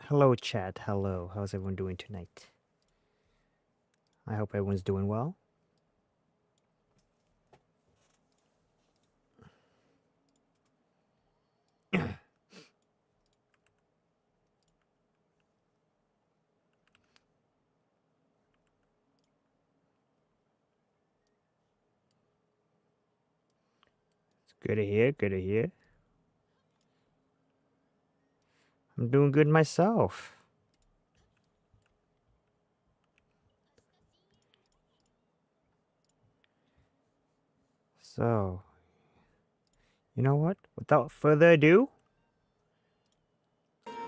Hello, chat. Hello. How's everyone doing tonight? I hope everyone's doing well. It's good to hear. Good to hear. I'm doing good myself. So, you know what? Without further ado,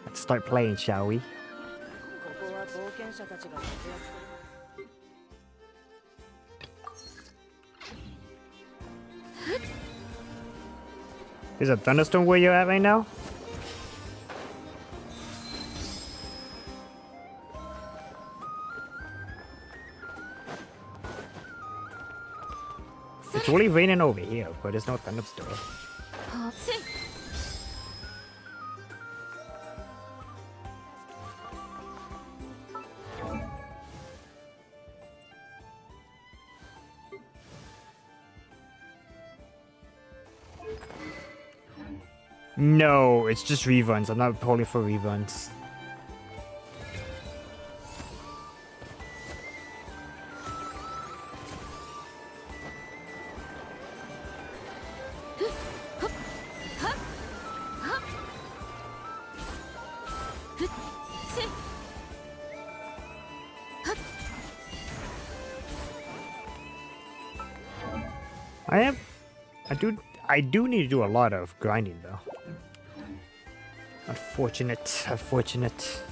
let's start playing, shall we? Is a thunderstorm where you're at right now? It's really raining over here, but there's no thunderstorm. No, it's just reruns. I'm not polling for reruns. I am. I do need to do a lot of grinding though. Unfortunate. Unfortunate.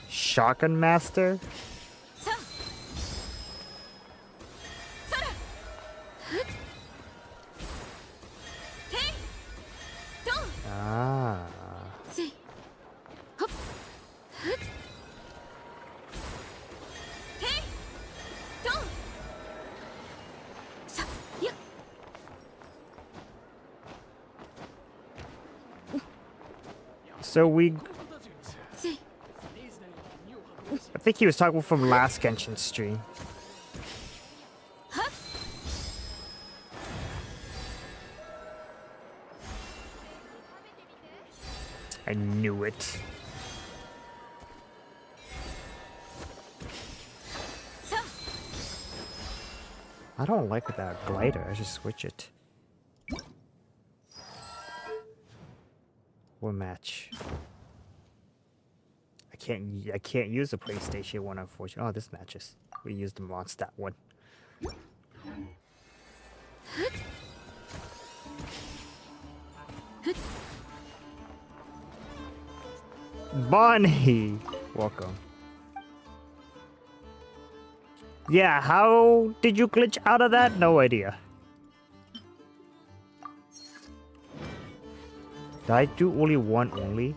Shotgun master. Ah. So I think he was talking from last Genshin stream. I knew it. I don't like that glider. I should switch it. What match? I can't use the PlayStation one, unfortunately. Oh, this matches. We used the Mondstadt one. Bonnie! Welcome. Yeah, how did you glitch out of that? No idea. Did I do only one only?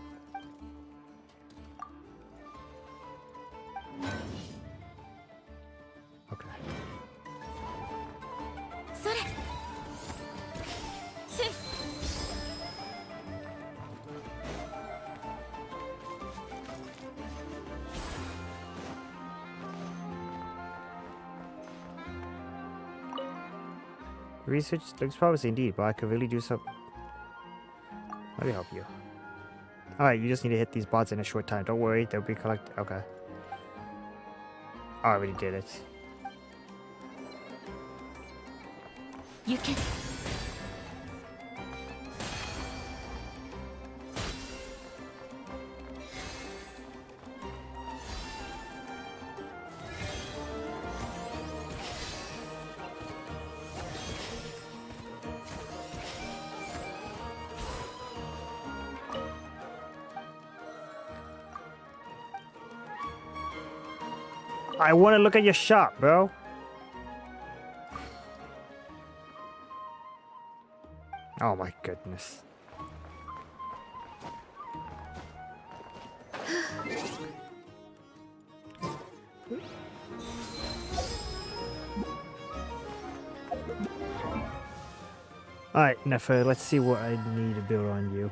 Okay. Research looks promising indeed, but I could really do something. Let me help you. Alright, you just need to hit these bots in a short time. Don't worry, they'll be collected. Okay. I already did it. You can. I want to look at your shop, bro. Oh my goodness. Alright, Nefer, let's see what I need to build on you.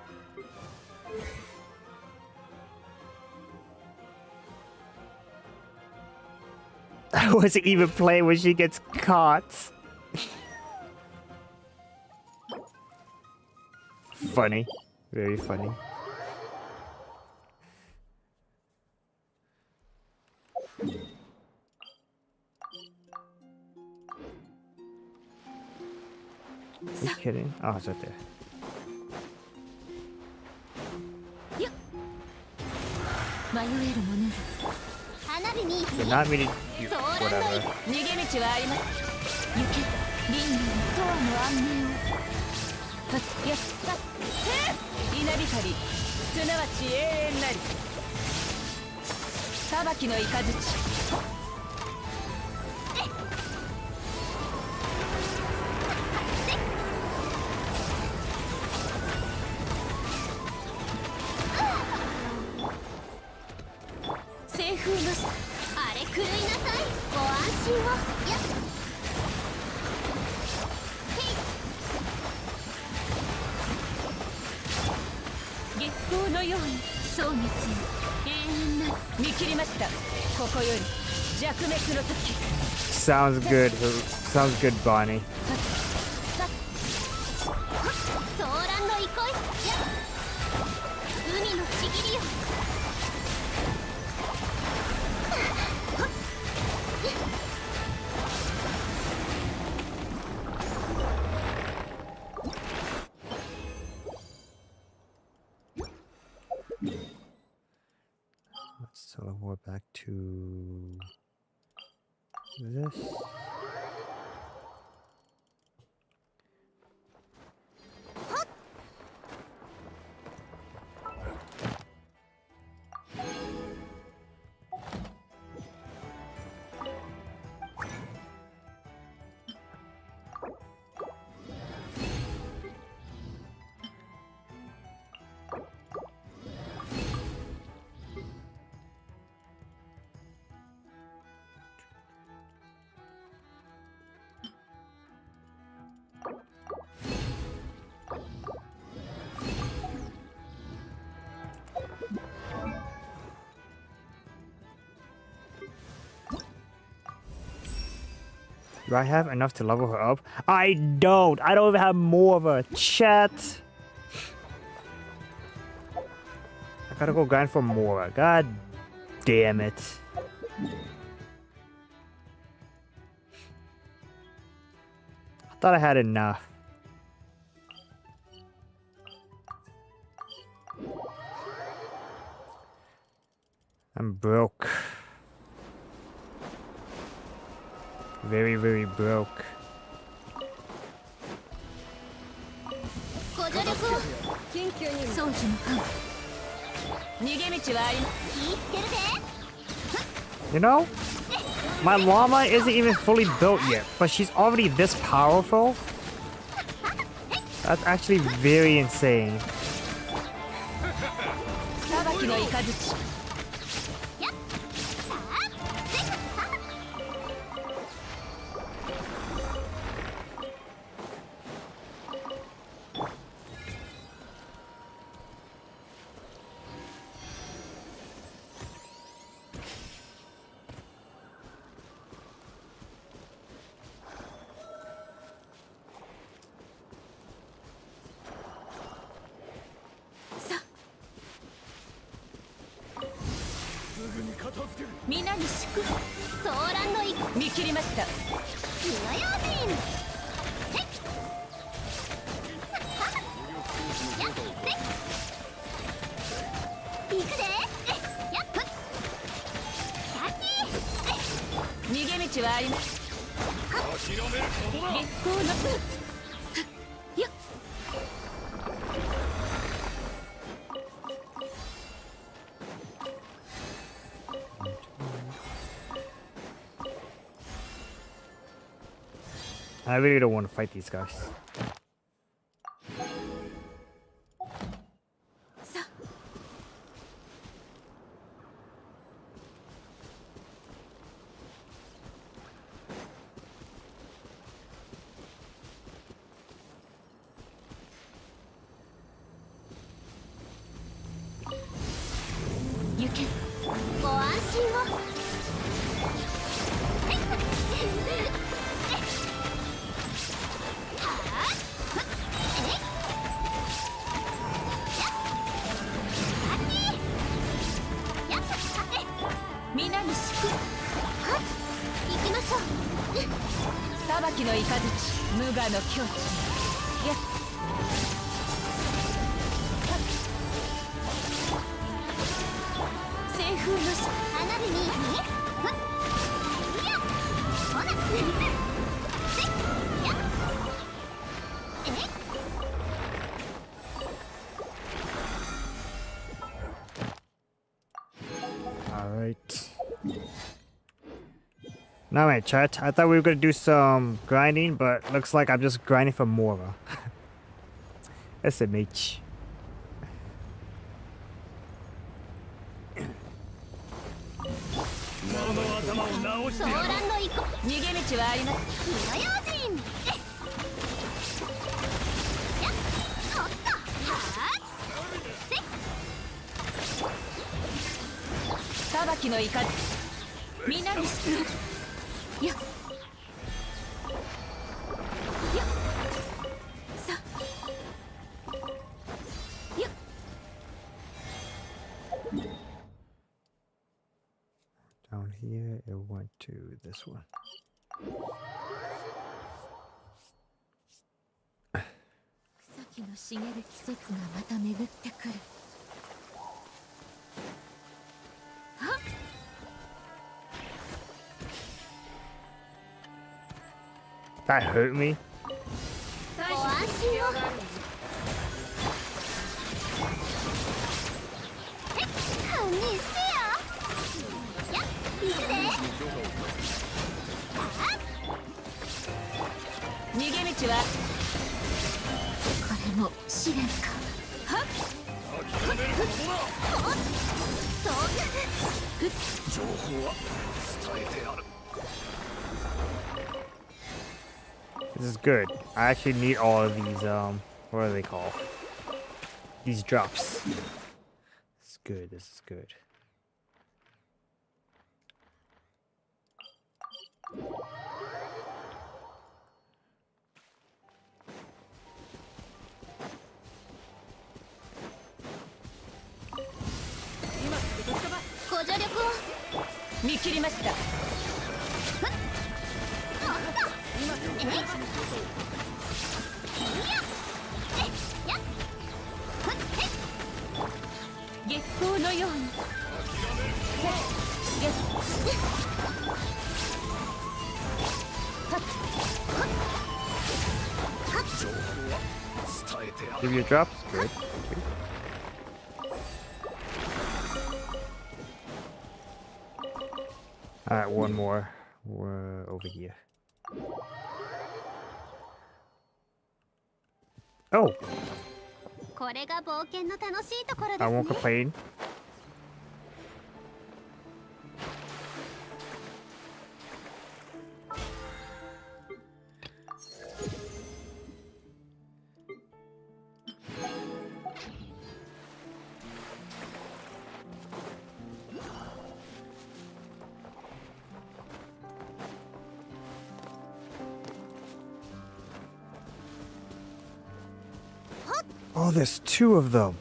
I wasn't even playing when she gets caught. Funny. Very funny. Are you kidding? Oh, it's right there. Did not mean to do whatever. Sounds good. Sounds good, Bonnie. Let's teleport back to This. Do I have enough to level her up? I don't. I don't even have more of her. Chat. I gotta go grind for more. God damn it. I thought I had enough. I'm broke. Very, very broke. ご助力を緊急に装置の間逃げ道はあり気ぃつけるぜ You know, my llama isn't even fully built yet, but she's already this powerful. That's actually very insane. 裁きの雷皆に祝福ソーランの見切りました火の用心行くでやっ逃げ道はあります月光のよっI really don't want to fight these guys. さあ 行けご安心を皆に祝福行きましょう裁きの雷無我の境地やっ西風の花火にいやほなAlright. Now wait, chat. I thought we were gonna do some grinding, but looks like I'm just grinding for Mora. SMH. ソーランの行こ逃げ道はあります火の用心やっおっとはー裁きの雷皆に祝福やっやっさやっ Down here, it went to this one. 先の茂る季節がまた巡ってくる That hurt me. ご安心を。堪忍してよ。やっ、行くで。逃げ道はこれも試練か。はっ。そう。情報は伝えてある。 This is good. I actually need all of these, what are they called? These drops. This is good, this is good. Give you a drops? Good. Alright, one more. We're over here. Oh! これが冒険の楽しいところですね。 I won't complain. Oh, there's two of them.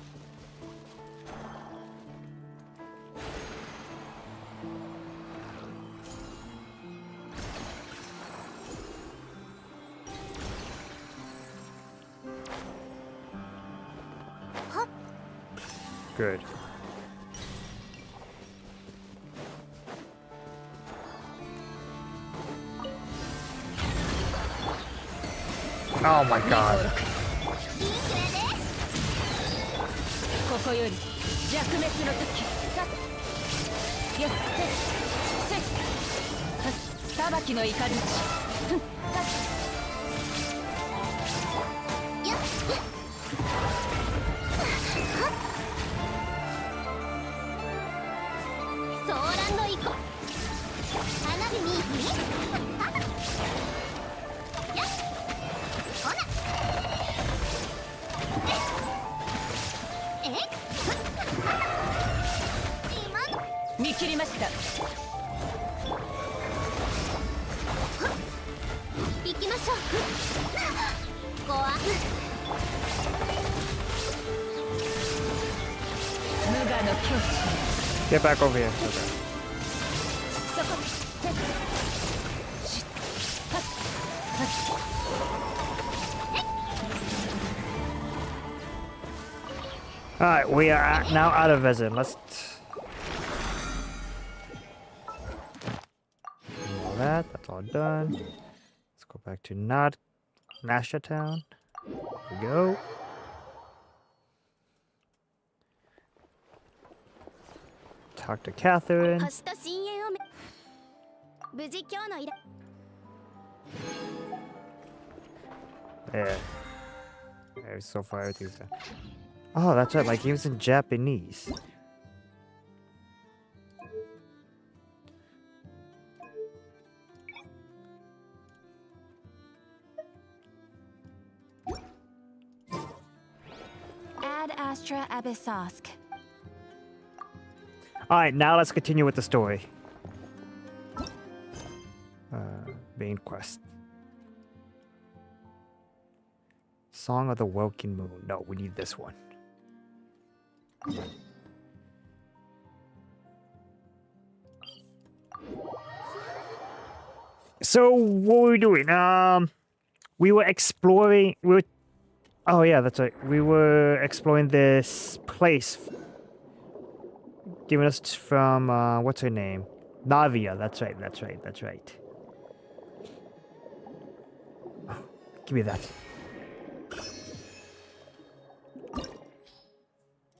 Good. Oh my god. ここより弱滅の時。よっ、せっ、裁きの雷。よっ、ソーランの糸。花火に。よっ、ほら。 見切りました。行きましょう。ご安。無我の境地。 Get back over here. Okay. そこ。Alright, we are now out of Vezin. Let's... All that, that's all done. Let's go back to Nasha Town. Here we go. Talk to Catherine. 星と深淵を無事今日の依頼。 Yeah. Yeah, so far everything's done. Oh, that's right, like he was in Japanese. Ad Astra Abyssosk. Alright, now let's continue with the story. Main quest. Song of the Welkin Moon. No, we need this one. So, what were we doing? We were exploring... Oh yeah, that's right. We were exploring this place given us from, what's her name? Navia, that's right. Give me that.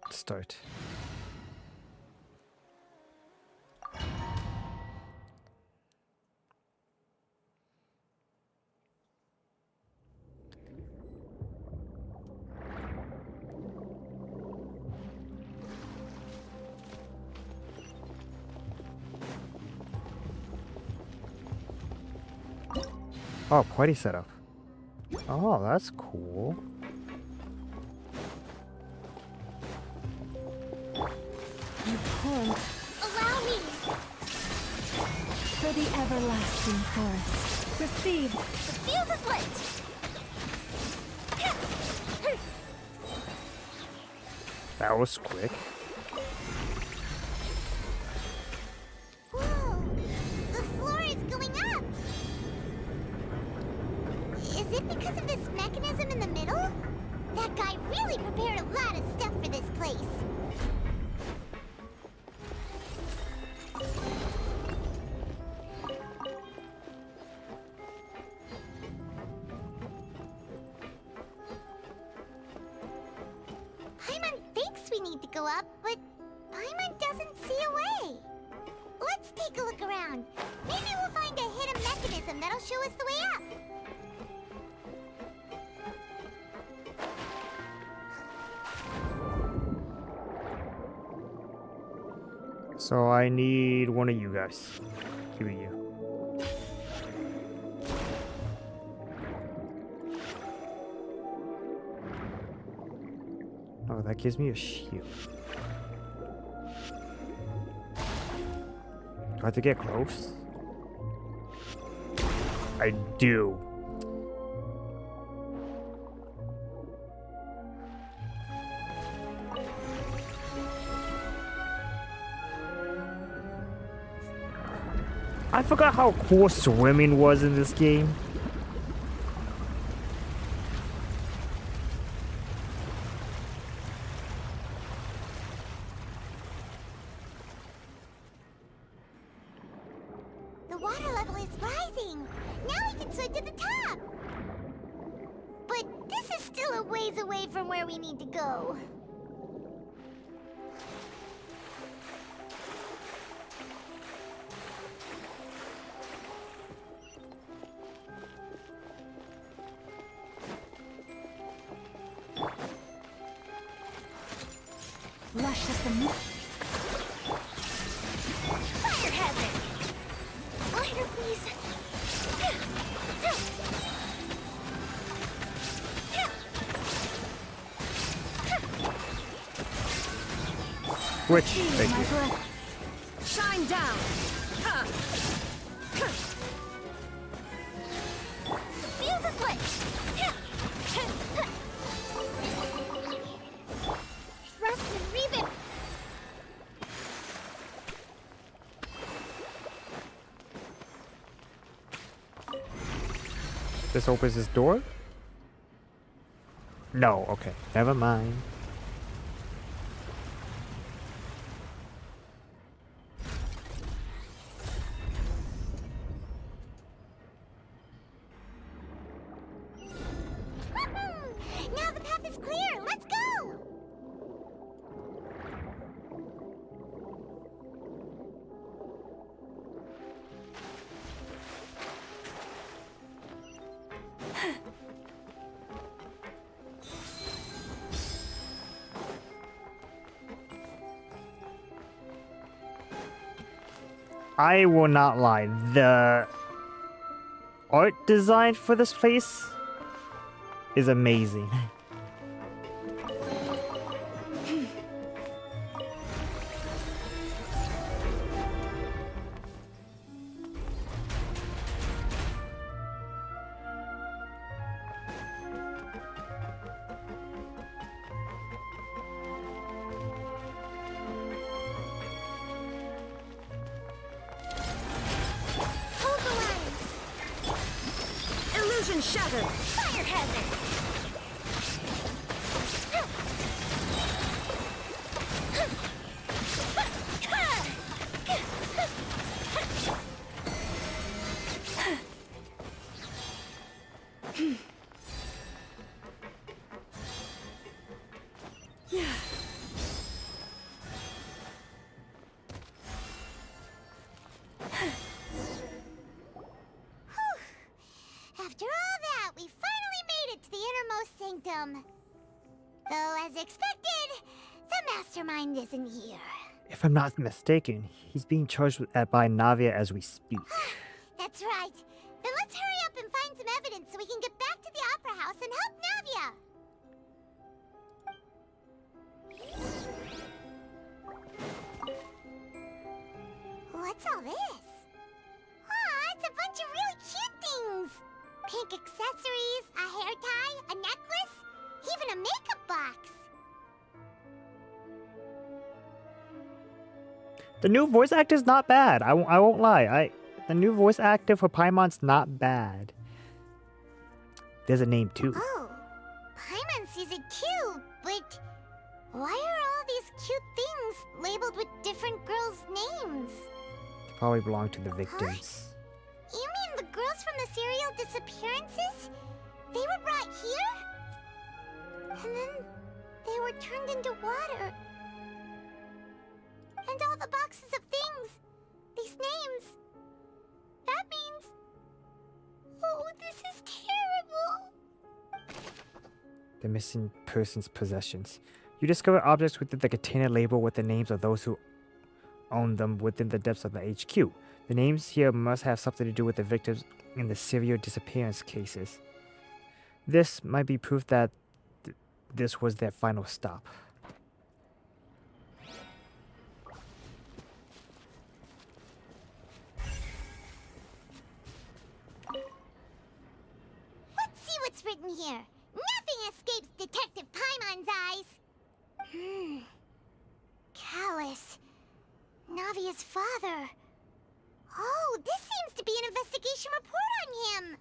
Start. Oh, party setup. Oh, that's cool. You poor. Allow me. For the everlasting forest. Receive. The fuse is lit. That was quick. Whoa! The floor is going up. Is it because of this mechanism in the middle? That guy really prepared a lot of stuff for this place. Paimon thinks we need to go up, but Paimon doesn't see a way. Let's take a look around. Maybe we'll find a hidden mechanism that'll show us the way up. So I need one of you guys. Give me you. Oh, that gives me a shield. Do I have to get close? I do. I forgot how cool swimming was in this game. The water level is rising. Now we can swim to the top. But this is still a ways away from where we need to go. Lush as the moon. Fire hazard! Lighter, please. Which? Feel Thank my you. breath. Shine down. The fuse is lit. Rust and reboot. This opens this door? No, okay. Never mind. Now the path is clear. Let's go. I will not lie. The art design for this place is amazing. Hold the line. Illusion shattered. Fire hazard. After all that, we finally made it to the innermost sanctum. Though, as expected, the mastermind isn't here. If I'm not mistaken, he's being charged by Navia as we speak. That's right. Then let's hurry up and find some evidence so we can get back to the Opera House and help Navia. What's all this? Aw, it's a bunch of really cute things. Pink accessories, a hair tie, a necklace, even a makeup box. The new voice actor is not bad. I won't lie. The new voice actor for Paimon's not bad. There's a name too. Oh, Paimon sees it too, but why are all these cute things labeled with different girls' names? Probably belong to the victims. You mean the girls from the serial disappearances? They were brought here? And then they were turned into water. And all the boxes of things, these names, that means... Oh, this is terrible. The missing person's possessions. You discover objects within the container label with the names of those who own them within the depths of the HQ. The names here must have something to do with the victims in the serial disappearance cases. This might be proof that this was their final stop. Let's see what's written here. Nothing escapes Detective Paimon's eyes. Callus. Navia's father. Oh, this seems to be an investigation report on him.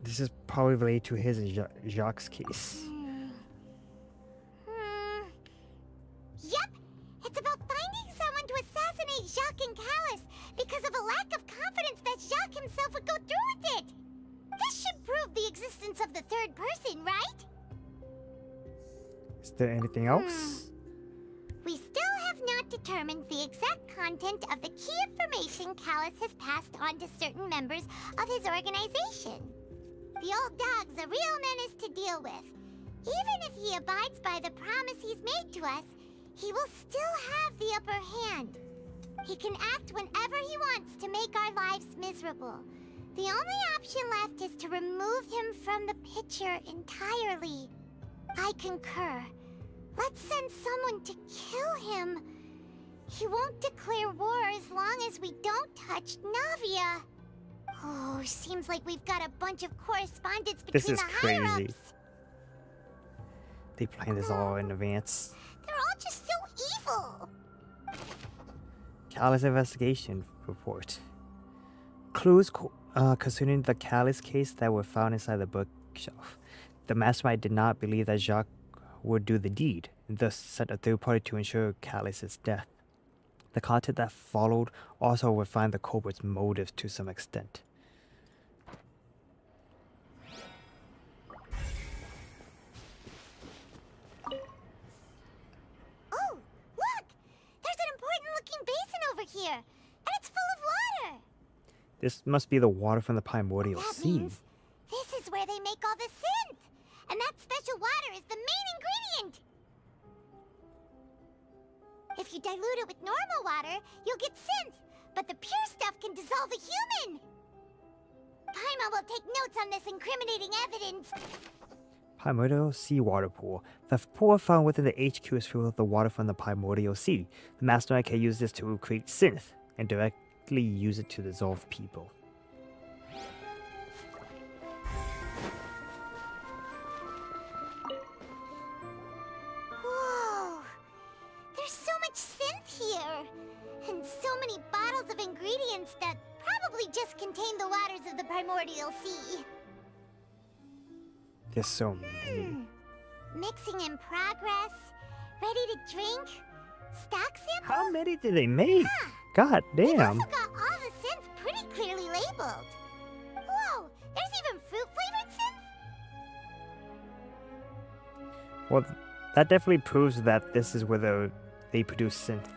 This is probably related to his and Jacques' case. Yep, it's about finding someone to assassinate Jacques and Callus because of a lack of confidence that Jacques himself would go through with it. This should prove the existence of the third person, right? Is there anything else? We still have not determined the exact content of the key information Callus has passed on to certain members of his organization. The old dog's a real menace to deal with. Even if he abides by the promise he's made to us, he will still have the upper hand. He can act whenever he wants to make our lives miserable. The only option left is to remove him from the picture entirely. I concur. Let's send someone to kill him. He won't declare war as long as we don't touch Navia. Oh, seems like we've got a bunch of correspondence between This is the crazy. higher-ups. They planned this all in advance. They're all just so evil. Callus investigation report. Clues concerning the Callus case that were found inside the bookshelf. The mastermind did not believe that Jacques would do the deed, and thus sent a third party to ensure Callus's death. The content that followed also refined the culprit's motives to some extent. Oh, look! There's an important-looking basin over here, and it's full of water. This must be the water from the primordial That sea. means this is where they make all the synth, and that special water is the main ingredient. If you dilute it with normal water, you'll get synth, but the pure stuff can dissolve a human. Paimon will take notes on this incriminating evidence. Primordial sea water pool. The pool found within the HQ is filled with the water from the primordial sea. The mastermind can use this to create synth and directly use it to dissolve people. Whoa! There's so much synth here, and so many bottles of ingredients that probably just contain the waters of the primordial sea. There's so many. Mixing in progress, ready to drink, stock sample. How many did they make? God They've damn. also got all the synth pretty clearly labeled. Whoa, there's even fruit-flavored synth? Well, that definitely proves that this is where they produce synth.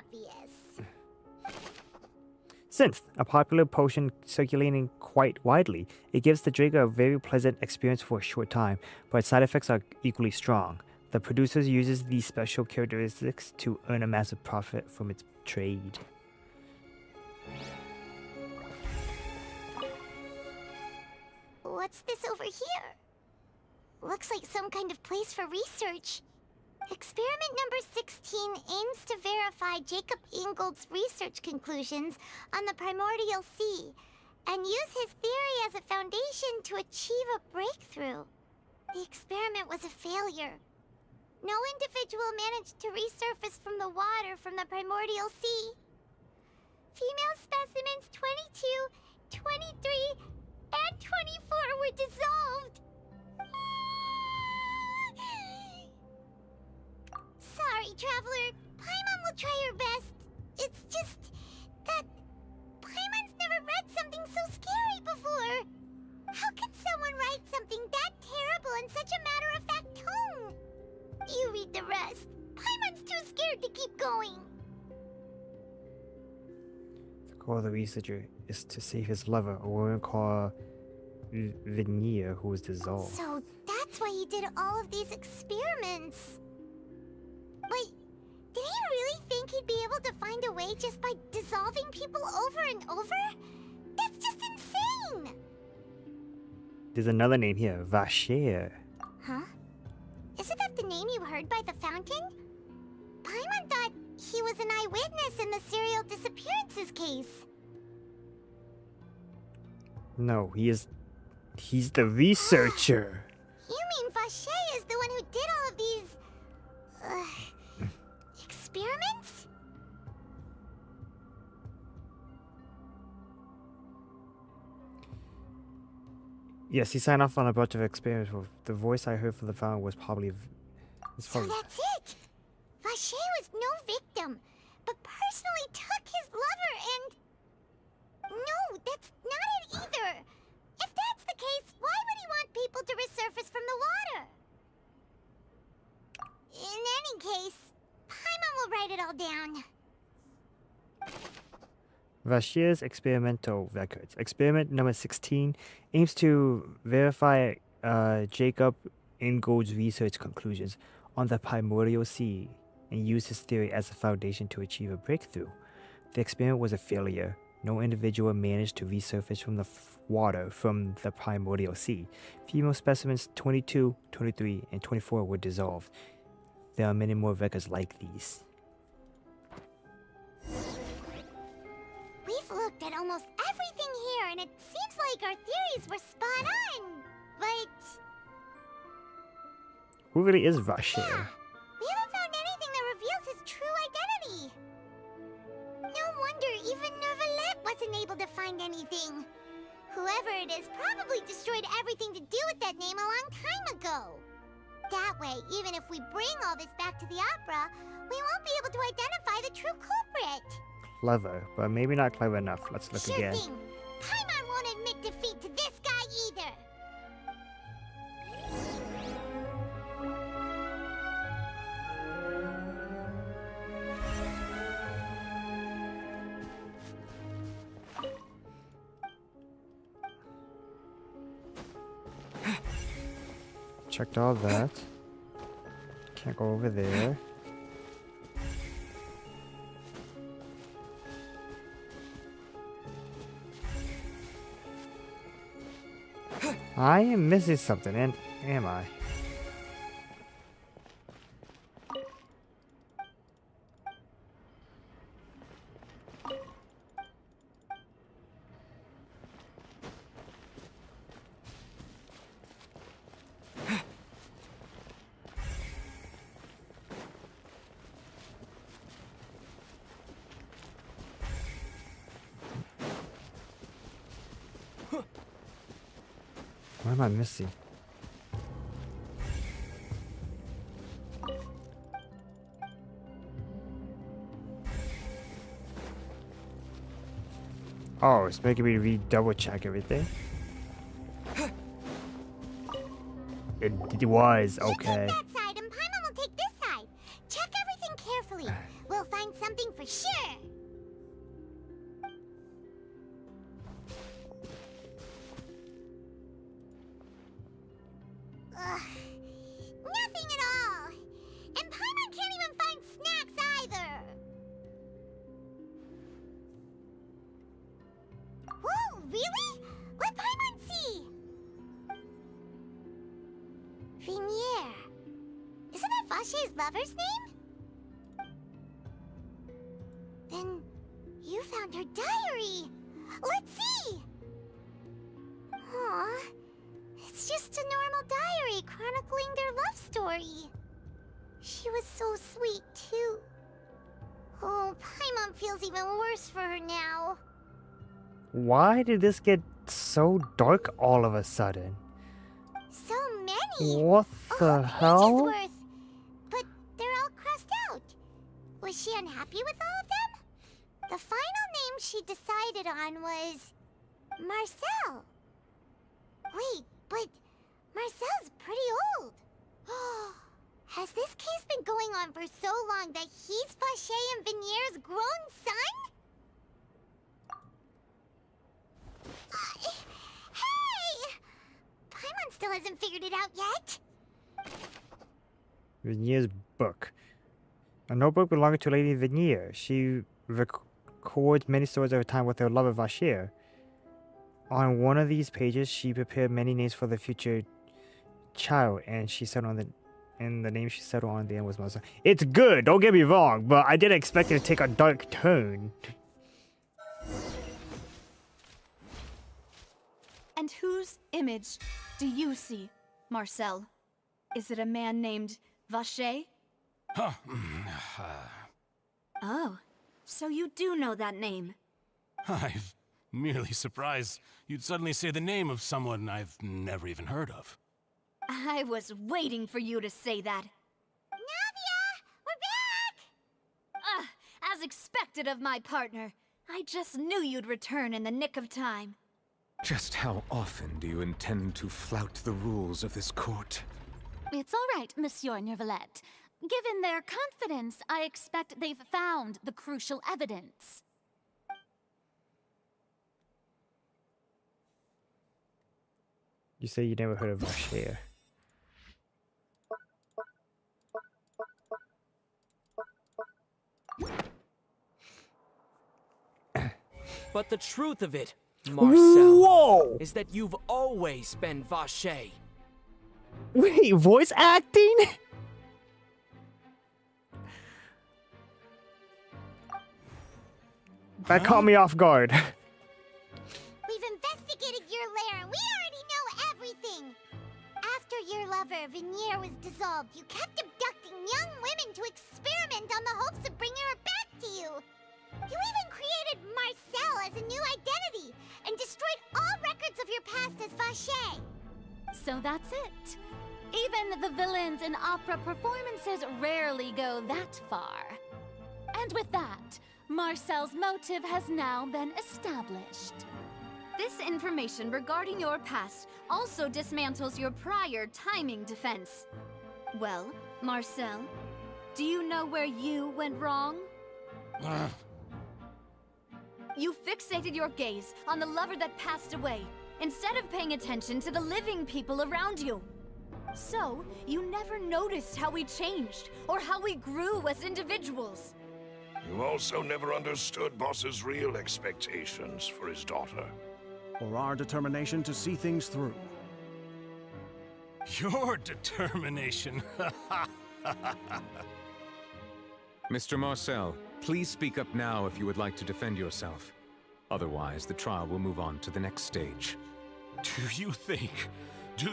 obvious. Synth, a popular potion circulating quite widely, it gives the drinker a very pleasant experience for a short time, but its side effects are equally strong. The producer uses these special characteristics to earn a massive profit from its trade. What's this over here? Looks like some kind of place for research. Experiment number 16 aims to verify Jacob Ingold's research conclusions on the primordial sea and use his theory as a foundation to achieve a breakthrough. The experiment was a failure. No individual managed to resurface from the water from the primordial sea. Female specimens 22, 23, and 24 were dissolved. Sorry, Traveler. Paimon will try her best. It's just that Paimon's never read something so scary before. How can someone write something that terrible in such a matter-of-fact tone? You read the rest. Paimon's too scared to keep going. The goal of the researcher is to save his lover, a woman called Veneer, who was dissolved. So that's why he did all of these experiments. Wait, did he really think he'd be able to find a way just by dissolving people over and over? That's just insane! There's another name here, Vasher. Huh? Isn't that the name you heard by the fountain? Paimon thought he was an eyewitness in the serial disappearances case. No, he's the researcher. You mean Vacher is the one who did all of these... experiments? Yes, he signed off on a bunch of experiments. The voice I heard from the fountain was probably... So that's it! Vacher was no victim, but personally took his lover and... No, that's not it either! If that's the case, why would he want people to resurface from the water? In any case, Paimon will write it all down. Vasher's experimental records. Experiment number 16 aims to verify Jacob Ingold's research conclusions on the primordial sea and use his theory as a foundation to achieve a breakthrough. The experiment was a failure. No individual managed to resurface from the water from the primordial sea. Female specimens 22, 23, and 24 were dissolved. There are many more records like these. We've looked at almost everything here, and it seems like our theories were spot on. But... Who really is Vasher? yeah, we haven't found anything that reveals his true identity. No wonder even Nervalet wasn't able to find anything. Whoever it is probably destroyed everything to do with that name a long time ago. That way, even if we bring all this back to the opera, we won't be able to identify the true culprit. Clever, but maybe not clever enough. Let's look Sure again. thing. Paimon won't admit defeat to this guy either. Checked all that. Can't go over there. I am missing something, and am I? What am I missing? Oh, it's making me double check everything. It was You okay. take that side and Paimon will take this side. Check everything carefully. We'll find something for for sure! Ugh. Nothing at all! And Paimon can't even find snacks either! Whoa, really? Let Paimon see! Venier. Isn't that Vache's lover's name? Then you found her diary! Let's see! Aw, it's just a normal diary chronicling their love story. She was so sweet, too. Oh, Paimon feels even worse for her now. Why did this get so dark all of a sudden? So many! What A the whole page's hell? worth. But they're all crossed out. Was she unhappy with all of them? The final name she decided on was Marcel. Wait, but Marcel's pretty old. Has this case been going on for so long that he's Vache and Venier's grown son? Hey! Paimon still hasn't figured it out yet. Venier's book. A notebook belonging to Lady Venier. She records many stories of her time with her lover Vache. On one of these pages, she prepared many names for the future child, and she settled on the name she settled on at the end was Marcel. It's good, don't get me wrong, but I didn't expect it to take a dark turn. And whose image do you see, Marcel? Is it a man named Vache? Oh, so you do know that name. I'm merely surprised you'd suddenly say the name of someone I've never even heard of. I was waiting for you to say that. Navia! We're back! As expected of my partner. I just knew you'd return in the nick of time. Just how often do you intend to flout the rules of this court? It's all right, Monsieur Neuvillette. Given their confidence, I expect they've found the crucial evidence. You say you never heard of Vache. But the truth of it, Marcel, Whoa! is that you've always been Vache. Wait, voice acting? That caught me off guard. We've investigated your lair and we already know everything! After your lover, Venier, was dissolved, you kept abducting young women to experiment on the hopes of bringing her back to you! You even created Marcel as a new identity and destroyed all records of your past as Vache! So that's it. Even the villains in opera performances rarely go that far. And with that, Marcel's motive has now been established. This information regarding your past also dismantles your prior timing defense. Well, Marcel, do you know where you went wrong? You fixated your gaze on the lover that passed away, instead of paying attention to the living people around you. So, you never noticed how we changed, or how we grew as individuals. You also never understood Boss's real expectations for his daughter. Or our determination to see things through. Your determination. Mr. Marcel, please speak up now if you would like to defend yourself. Otherwise, the trial will move on to the next stage. Do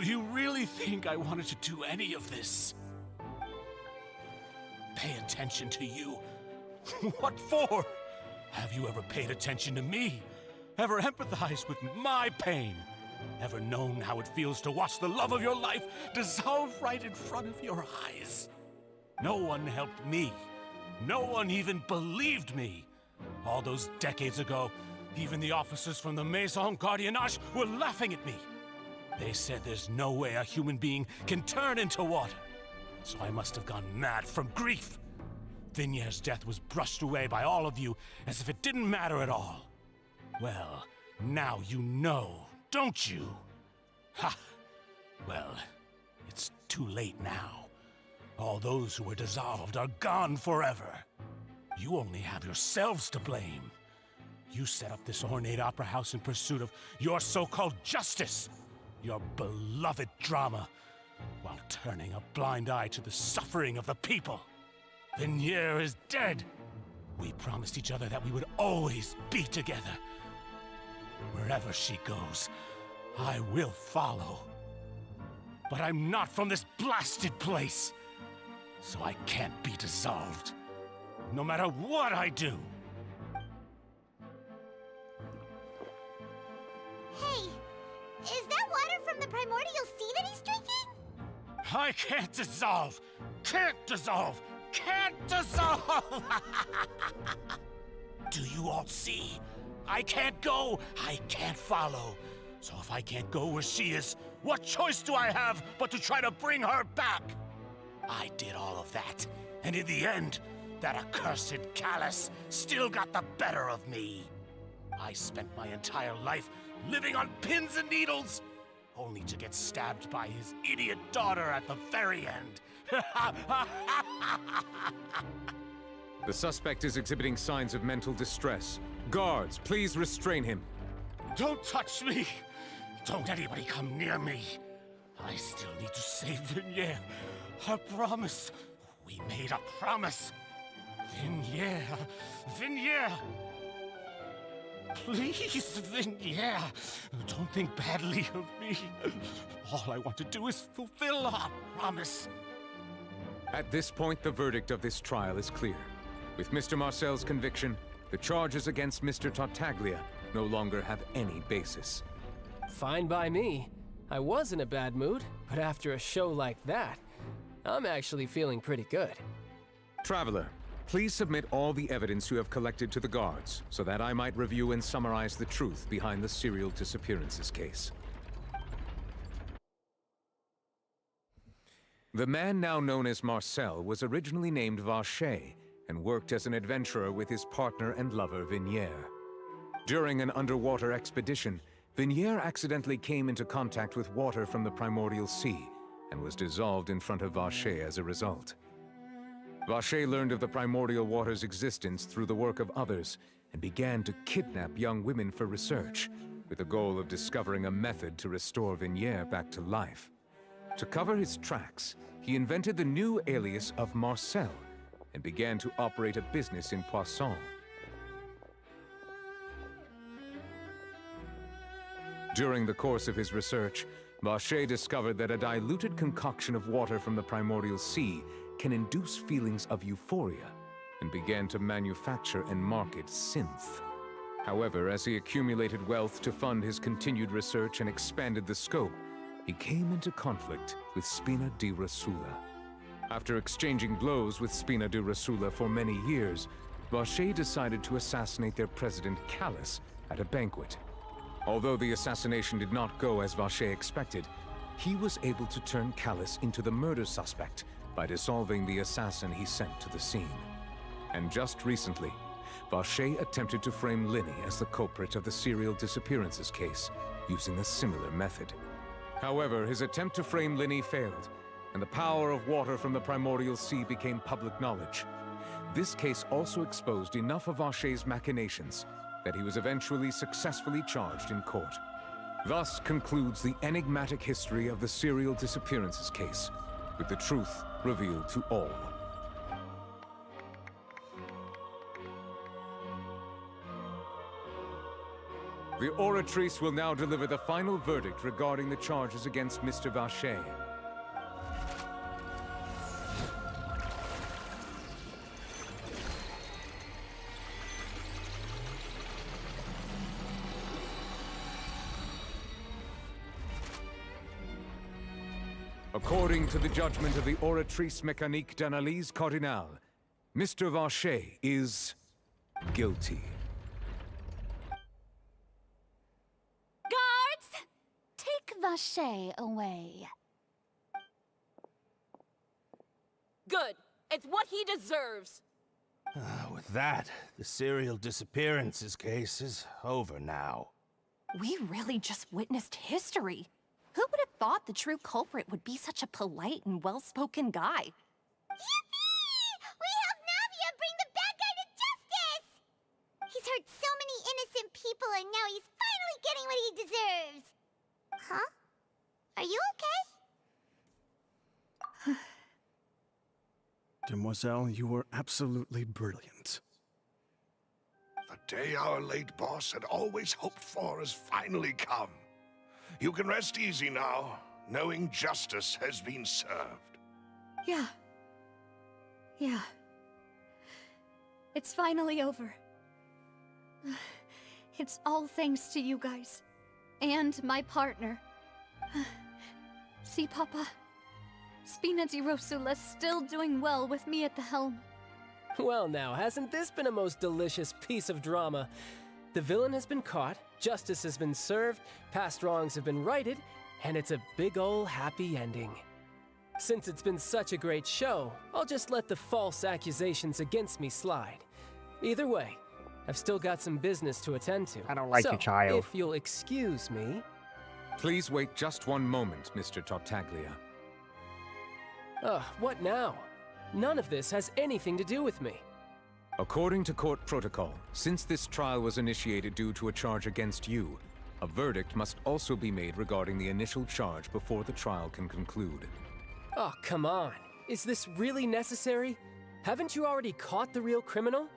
you really think I wanted to do any of this? Pay attention to you? What for? Have you ever paid attention to me? Ever empathized with my pain? Ever known how it feels to watch the love of your life dissolve right in front of your eyes? No one helped me. No one even believed me. All those decades ago, even the officers from the Maison Gardiennage were laughing at me. They said there's no way a human being can turn into water. So I must have gone mad from grief. Vignier's death was brushed away by all of you as if it didn't matter at all. Well, now you know, don't you? Ha! Well, it's too late now. All those who were dissolved are gone forever. You only have yourselves to blame. You set up this ornate opera house in pursuit of your so-called justice, your beloved drama, while turning a blind eye to the suffering of the people. Vignier is dead. We promised each other that we would always be together. Wherever she goes, I will follow. But I'm not from this blasted place, so I can't be dissolved, no matter what I do. Hey, is that water from the primordial sea that he's drinking? I can't dissolve! Can't dissolve! Can't dissolve! Do you all see? I can't go, I can't follow. So if I can't go where she is, what choice do I have but to try to bring her back? I did all of that, and in the end, that accursed Callus still got the better of me. I spent my entire life living on pins and needles, only to get stabbed by his idiot daughter at the very end. The suspect is exhibiting signs of mental distress. Guards, please restrain him. Don't touch me! Don't anybody come near me! I still need to save Vignier. Our promise. We made a promise. Vignier. Vignier! Please, Vignier. Don't think badly of me. All I want to do is fulfill our promise. At this point, the verdict of this trial is clear. With Mr. Marcel's conviction, the charges against Mr. Tartaglia no longer have any basis. Fine by me. I was in a bad mood, but after a show like that, I'm actually feeling pretty good. Traveler, please submit all the evidence you have collected to the guards, so that I might review and summarize the truth behind the serial disappearances case. The man now known as Marcel was originally named Vacher and worked as an adventurer with his partner and lover Vignier. During an underwater expedition, Vignier accidentally came into contact with water from the primordial sea and was dissolved in front of Vacher as a result. Vacher learned of the primordial water's existence through the work of others and began to kidnap young women for research, with the goal of discovering a method to restore Vignier back to life. To cover his tracks, he invented the new alias of Marcel and began to operate a business in Poisson. During the course of his research, Vacher discovered that a diluted concoction of water from the primordial sea can induce feelings of euphoria, and began to manufacture and market synth. However, as he accumulated wealth to fund his continued research and expanded the scope, he came into conflict with Spina di Rosula. After exchanging blows with Spina di Rosula for many years, Vacher decided to assassinate their president Callus at a banquet. Although the assassination did not go as Vacher expected, he was able to turn Callus into the murder suspect by dissolving the assassin he sent to the scene. And just recently, Vacher attempted to frame Linny as the culprit of the serial disappearances case, using a similar method. However, his attempt to frame Linny failed, and the power of water from the primordial sea became public knowledge. This case also exposed enough of Vacher's machinations that he was eventually successfully charged in court. Thus concludes the enigmatic history of the serial disappearances case, with the truth revealed to all. The Oratrice will now deliver the final verdict regarding the charges against Mr. Vacher. According to the judgment of the Oratrice Mécanique d'Analyse Cardinale, Mr. Vacher is guilty. Guards! Take Vacher away. Good. It's what he deserves. that, the serial disappearances case is over now. We really just witnessed history. Who would have thought the true culprit would be such a polite and well-spoken guy? Yippee! We helped Navia bring the bad guy to justice! He's hurt so many innocent people and now he's finally getting what he deserves. Huh? Are you okay? Demoiselle, you were absolutely brilliant. The day our late boss had always hoped for has finally come. You can rest easy now, knowing justice has been served. Yeah. Yeah. It's finally over. It's all thanks to you guys. And my partner. See, Papa? Spina di Rosula's still doing well with me at the helm. Well now, hasn't this been a most delicious piece of drama? The villain has been caught, justice has been served, past wrongs have been righted, and it's a big ol' happy ending. Since it's been such a great show, I'll just let the false accusations against me slide. Either way, I've still got some business to attend to. I don't like you, child. If you'll excuse me... Please wait just one moment, Mr. Tartaglia. What now? None of this has anything to do with me. According to court protocol, since this trial was initiated due to a charge against you, a verdict must also be made regarding the initial charge before the trial can conclude. Oh, come on. Is this really necessary? Haven't you already caught the real criminal?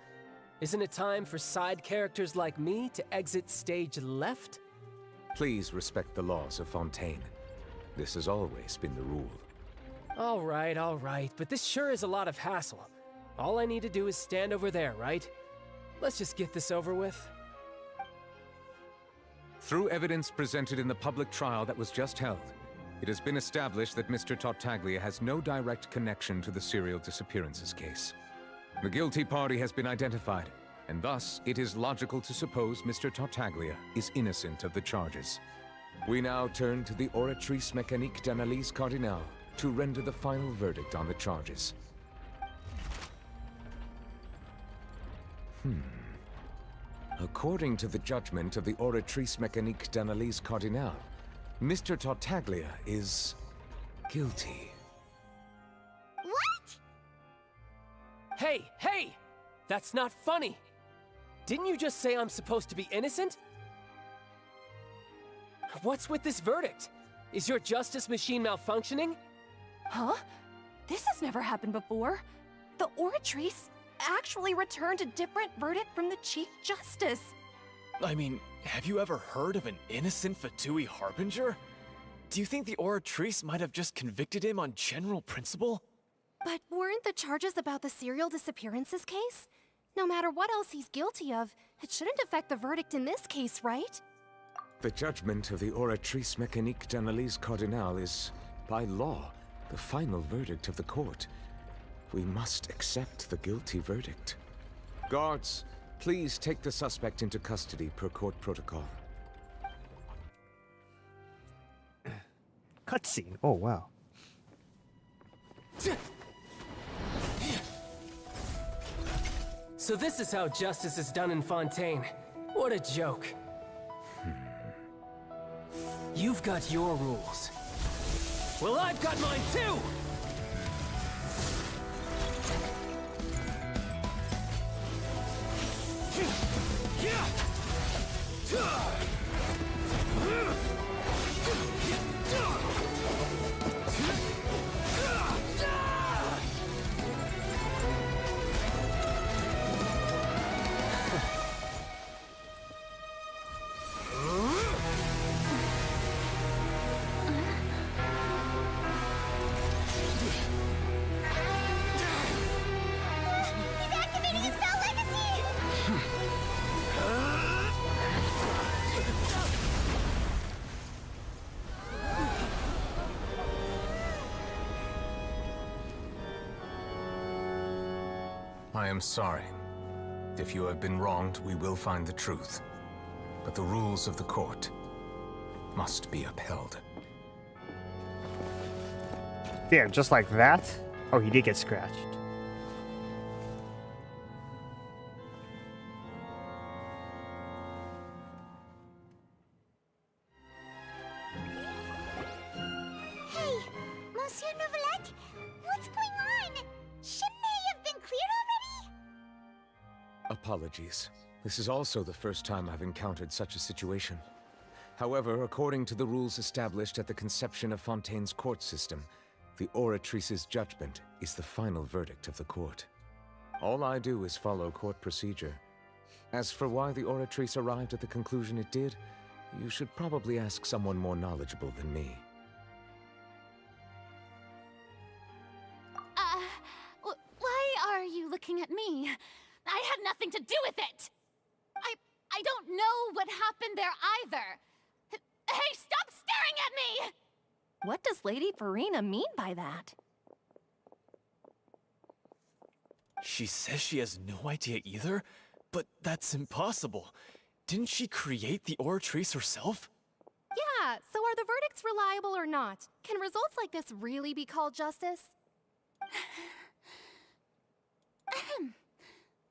Isn't it time for side characters like me to exit stage left? Please respect the laws of Fontaine. This has always been the rule. All right, but this sure is a lot of hassle. All I need to do is stand over there, right? Let's just get this over with. Through evidence presented in the public trial that was just held, it has been established that Mr. Tartaglia has no direct connection to the serial disappearances case. The guilty party has been identified, and thus it is logical to suppose Mr. Tartaglia is innocent of the charges. We now turn to the Oratrice Mécanique d'Analyse Cardinale to render the final verdict on the charges. According to the judgment of the Oratrice Mécanique d'Analyse Cardinale, Mr. Tartaglia is guilty. What? Hey! That's not funny! Didn't you just say I'm supposed to be innocent? What's with this verdict? Is your justice machine malfunctioning? Huh? This has never happened before. The Oratrice actually returned a different verdict from the Chief Justice. I mean, have you ever heard of an innocent Fatui Harbinger? Do you think the Oratrice might have just convicted him on general principle? But weren't the charges about the serial disappearances case? No matter what else he's guilty of, it shouldn't affect the verdict in this case, right? The judgment of the Oratrice Mécanique d'Analyse Cardinale is, by law, the final verdict of the court. We must accept the guilty verdict. Guards, please take the suspect into custody per court protocol. Cutscene. Oh, wow. So this is how justice is done in Fontaine. What a joke. You've got your rules. Well, I've got mine too! He's activating his spell legacy! I am sorry. If you have been wronged, we will find the truth. But the rules of the court must be upheld. Damn, just like that? Oh, he did get scratched. Apologies. This is also the first time I've encountered such a situation. However, according to the rules established at the conception of Fontaine's court system, the Oratrice's judgment is the final verdict of the court. All I do is follow court procedure. As for why the Oratrice arrived at the conclusion it did, you should probably ask someone more knowledgeable than me. Why are you looking at me? I had nothing to do with it! I don't know what happened there either! Hey, stop staring at me! What does Lady Farina mean by that? She says she has no idea either, but that's impossible. Didn't she create the Oratrice herself? Yeah, so are the verdicts reliable or not? Can results like this really be called justice?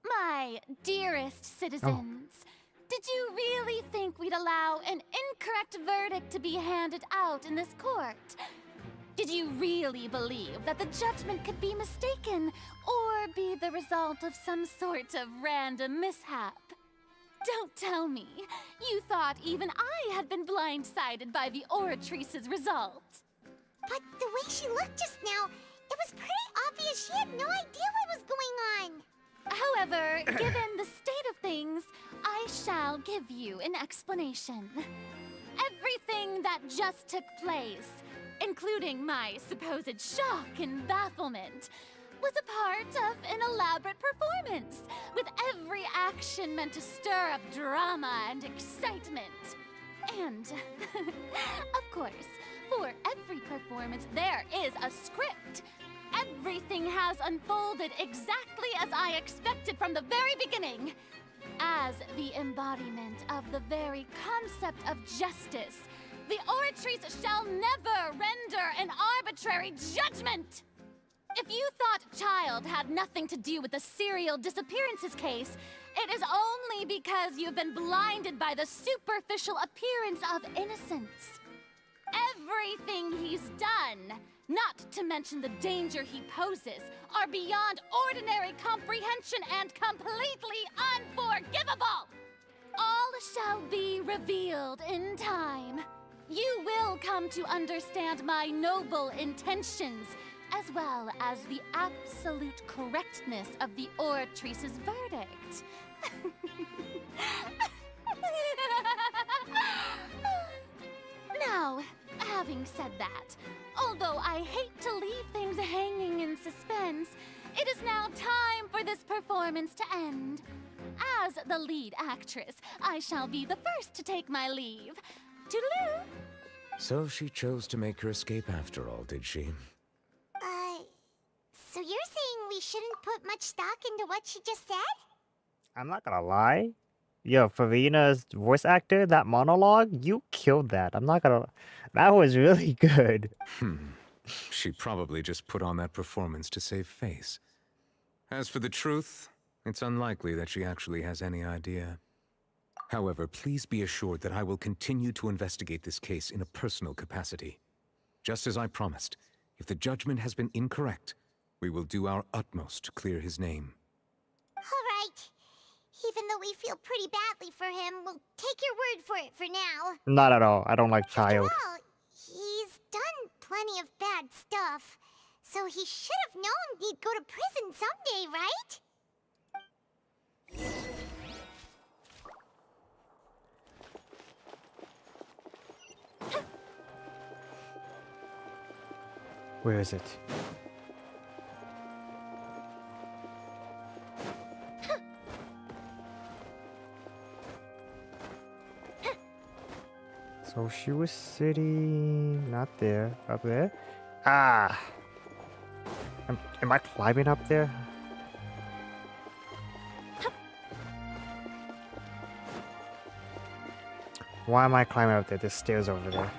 My dearest citizens, did you really think we'd allow an incorrect verdict to be handed out in this court? Did you really believe that the judgment could be mistaken or be the result of some sort of random mishap? Don't tell me you thought even I had been blindsided by the Oratrice's result. But the way she looked just now, it was pretty obvious she had no idea what was going on. However, given the state of things, I shall give you an explanation. Everything that just took place, including my supposed shock and bafflement, was a part of an elaborate performance, with every action meant to stir up drama and excitement. And, of course, for every performance there is a script. Everything has unfolded exactly as I expected from the very beginning. As the embodiment of the very concept of justice, the Oratrice shall never render an arbitrary judgment! If you thought Child had nothing to do with the serial disappearances case, it is only because you've been blinded by the superficial appearance of innocence. Everything he's done, not to mention the danger he poses, are beyond ordinary comprehension and completely unforgivable! All shall be revealed in time. You will come to understand my noble intentions, as well as the absolute correctness of the Oratrice's verdict. Now, having said that, although I hate to leave things hanging in suspense, it is now time for this performance to end. As the lead actress, I shall be the first to take my leave. Toodaloo! So she chose to make her escape after all, did she? So you're saying we shouldn't put much stock into what she just said? I'm not gonna lie. Yo, Farina's voice actor, that monologue, you killed that. I'm not gonna... That was really good. She probably just put on that performance to save face. As for the truth, it's unlikely that she actually has any idea. However, please be assured that I will continue to investigate this case in a personal capacity. Just as I promised, if the judgment has been incorrect, we will do our utmost to clear his name. All right. Even though we feel pretty badly for him, we'll take your word for it for now. Not at all. I don't like Child. After all, he's done plenty of bad stuff, so he should have known he'd go to prison someday, right? Where is it? So she was sitting... not there. Up there? Ah! Am I climbing up there? Why am I climbing up there? There's stairs over there.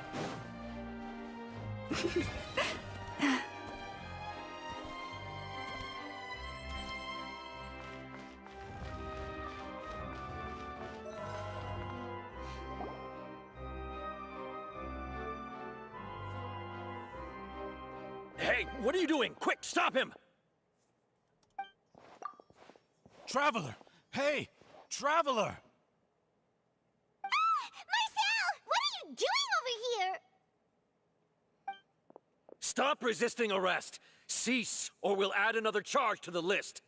Hey, what are you doing? Quick, stop him! Traveler, Hey, traveler! Marcel! What are you doing over here? Stop resisting arrest! Cease, or we'll add another charge to the list.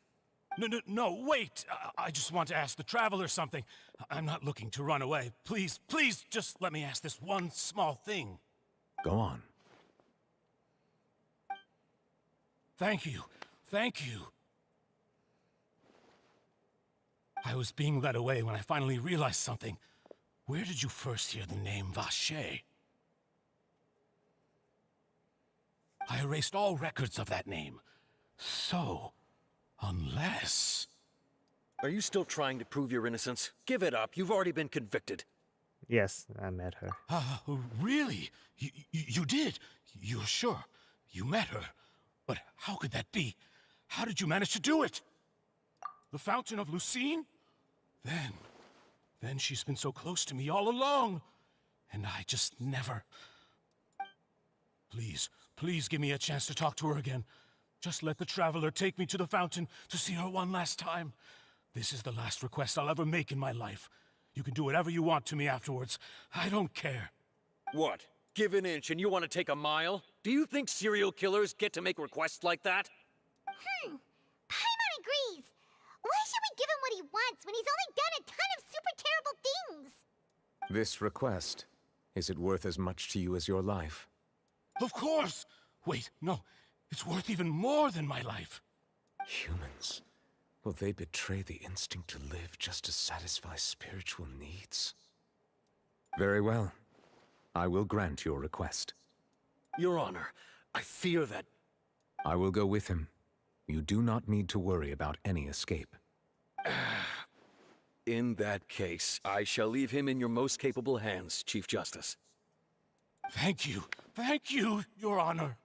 No, wait! I just want to ask the traveler something. I'm not looking to run away. Please, please, just let me ask this one small thing. Go on. Thank you. Thank you. I was being led away when I finally realized something. Where did you first hear the name Vacher? I erased all records of that name. So, unless... Are you still trying to prove your innocence? Give it up. You've already been convicted. Yes, I met her. Really? You did? You're sure? You met her? But how could that be? How did you manage to do it? The Fountain of Lucine? Then she's been so close to me all along. And I just never... Please give me a chance to talk to her again. Just let the traveler take me to the fountain to see her one last time. This is the last request I'll ever make in my life. You can do whatever you want to me afterwards. I don't care. What? Give an inch and you want to take a mile? Do you think serial killers get to make requests like that? Paimon agrees. Why should we give him what he wants when he's only done a ton of super terrible things? This request, is it worth as much to you as your life? Of course! Wait, no. It's worth even more than my life. Humans. Will they betray the instinct to live just to satisfy spiritual needs? Very well. I will grant your request. Your Honor, I fear that... I will go with him. You do not need to worry about any escape. In that case, I shall leave him in your most capable hands, Chief Justice. Thank you, Your Honor.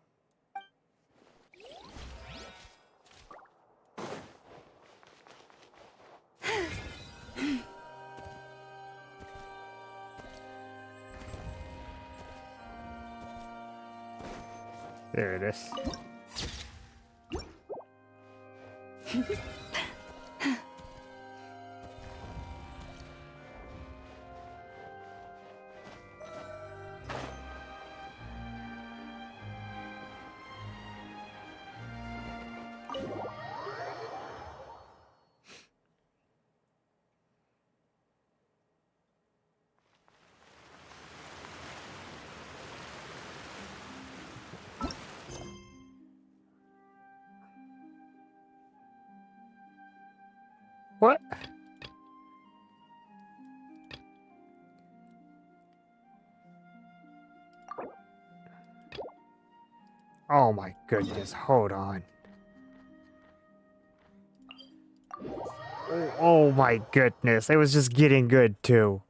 There it is. What? Oh my goodness, hold on. Oh my goodness, it was just getting good too.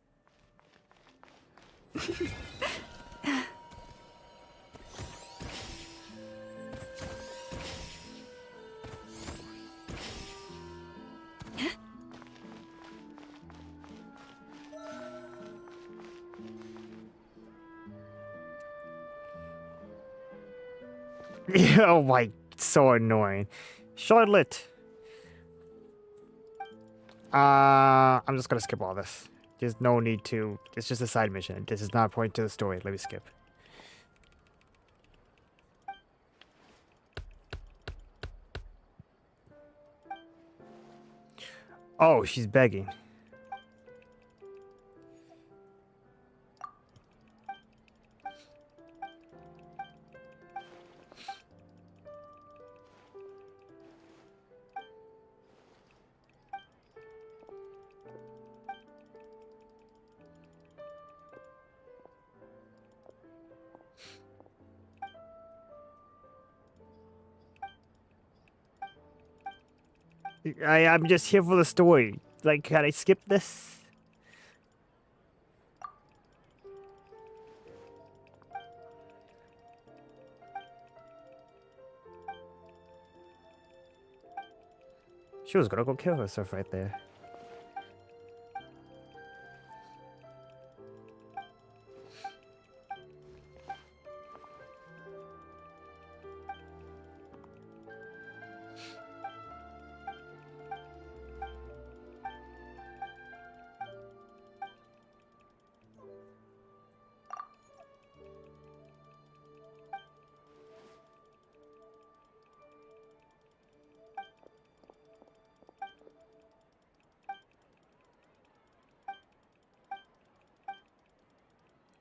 Oh my, so annoying. Charlotte. I'm just gonna skip all this. There's no need to. It's just a side mission. This is not important to the story. Let me skip. Oh, she's begging. I'm just here for the story. Like, can I skip this? She was gonna go kill herself right there.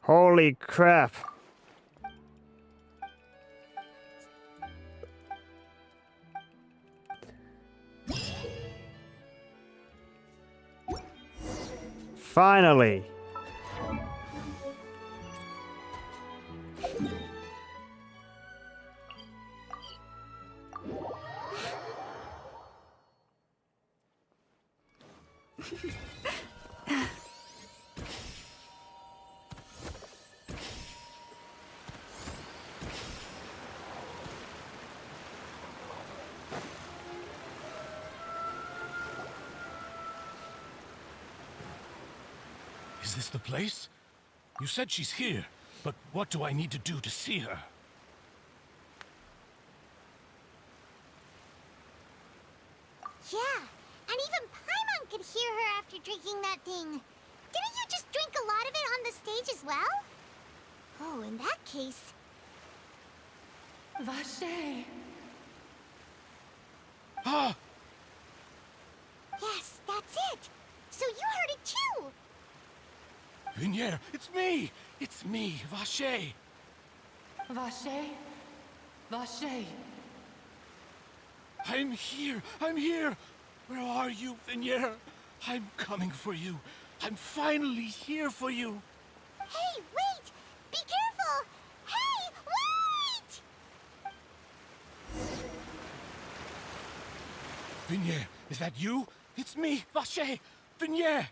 Holy crap. Finally. Is this the place? You said she's here, but what do I need to do to see her? Yeah, and even Paimon could hear her after drinking that thing. Didn't you just drink a lot of it on the stage as well? Oh, in that case... Vache. Ah! Yes, that's it! So you heard it too! Vinier, it's me! It's me, Vache! Vache? Vache. I'm here! I'm here! Where are you, Vinier? I'm coming for you. I'm finally here for you. Hey, wait! Be careful! Hey, wait! Vinier, is that you? It's me, Vache! Vinier!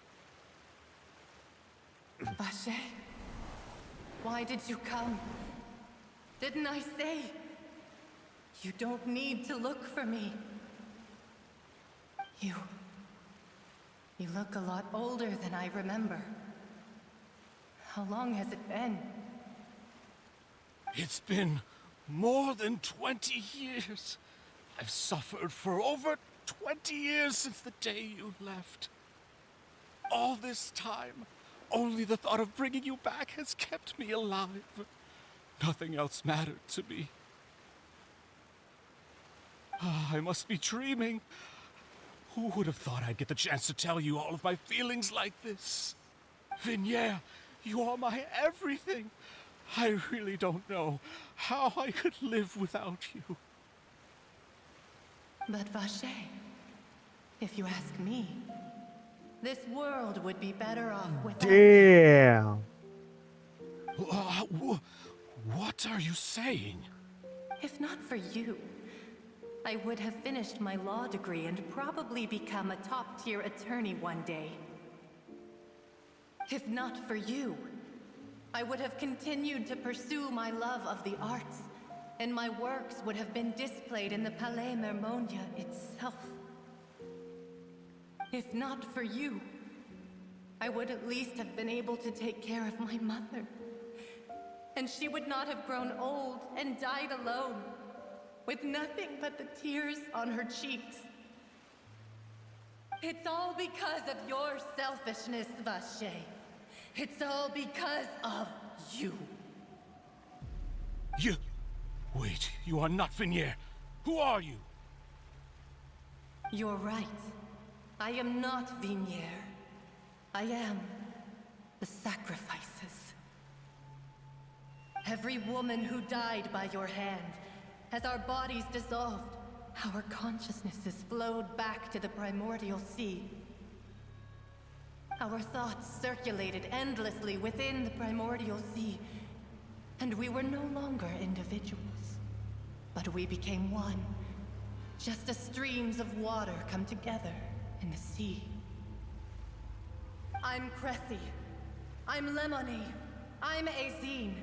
Vache? Why did you come? Didn't I say? You don't need to look for me. You look a lot older than I remember. How long has it been? It's been more than 20 years. I've suffered for over 20 years since the day you left. All this time, only the thought of bringing you back has kept me alive. Nothing else mattered to me. I must be dreaming. Who would have thought I'd get the chance to tell you all of my feelings like this? Vinier, you are my everything. I really don't know how I could live without you. But Vache, if you ask me, this world would be better off without Damn. What are you saying? If not for you, I would have finished my law degree and probably become a top-tier attorney one day. If not for you, I would have continued to pursue my love of the arts, and my works would have been displayed in the Palais Mermonia itself. If not for you, I would at least have been able to take care of my mother. And she would not have grown old and died alone, with nothing but the tears on her cheeks. It's all because of your selfishness, Vache. It's all because of you. You... Wait, you are not Vinier. Who are you? You're right. I am not Vinier. I am the sacrifices. Every woman who died by your hand, as our bodies dissolved, our consciousnesses flowed back to the primordial sea. Our thoughts circulated endlessly within the primordial sea, and we were no longer individuals, but we became one, just as streams of water come together in the sea. I'm Cressy. I'm Lemony. I'm Azine.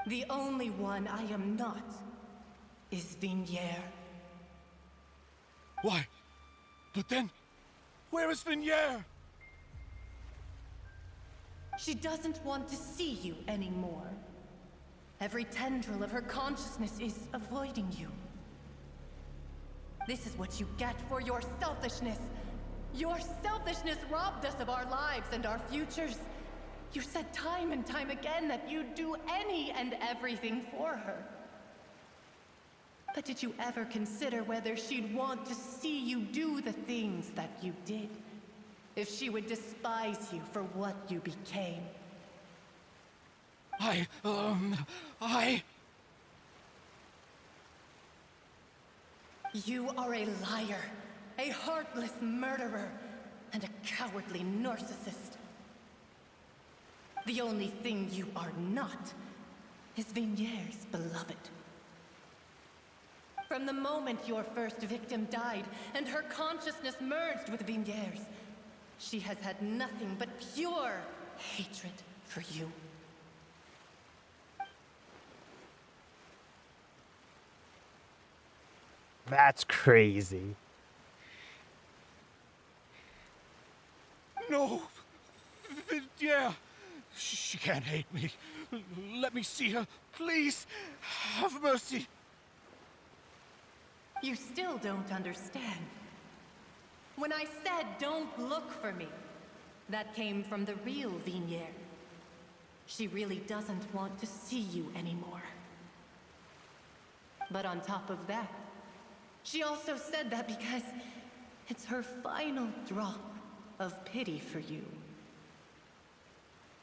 The only one I am not is Vinier. Why? But then, where is Vinier? She doesn't want to see you anymore. Every tendril of her consciousness is avoiding you. This is what you get for your selfishness. Your selfishness robbed us of our lives and our futures. You said time and time again that you'd do any and everything for her. But did you ever consider whether she'd want to see you do the things that you did? If she would despise you for what you became? You are a liar, a heartless murderer, and a cowardly narcissist. The only thing you are not is Vigniere's beloved. From the moment your first victim died and her consciousness merged with Vigniere's, she has had nothing but pure hatred for you. That's crazy. No! Yeah! She can't hate me. Let me see her, please. Have mercy. You still don't understand. When I said don't look for me, that came from the real Vigniere. She really doesn't want to see you anymore. But on top of that, she also said that because it's her final drop of pity for you.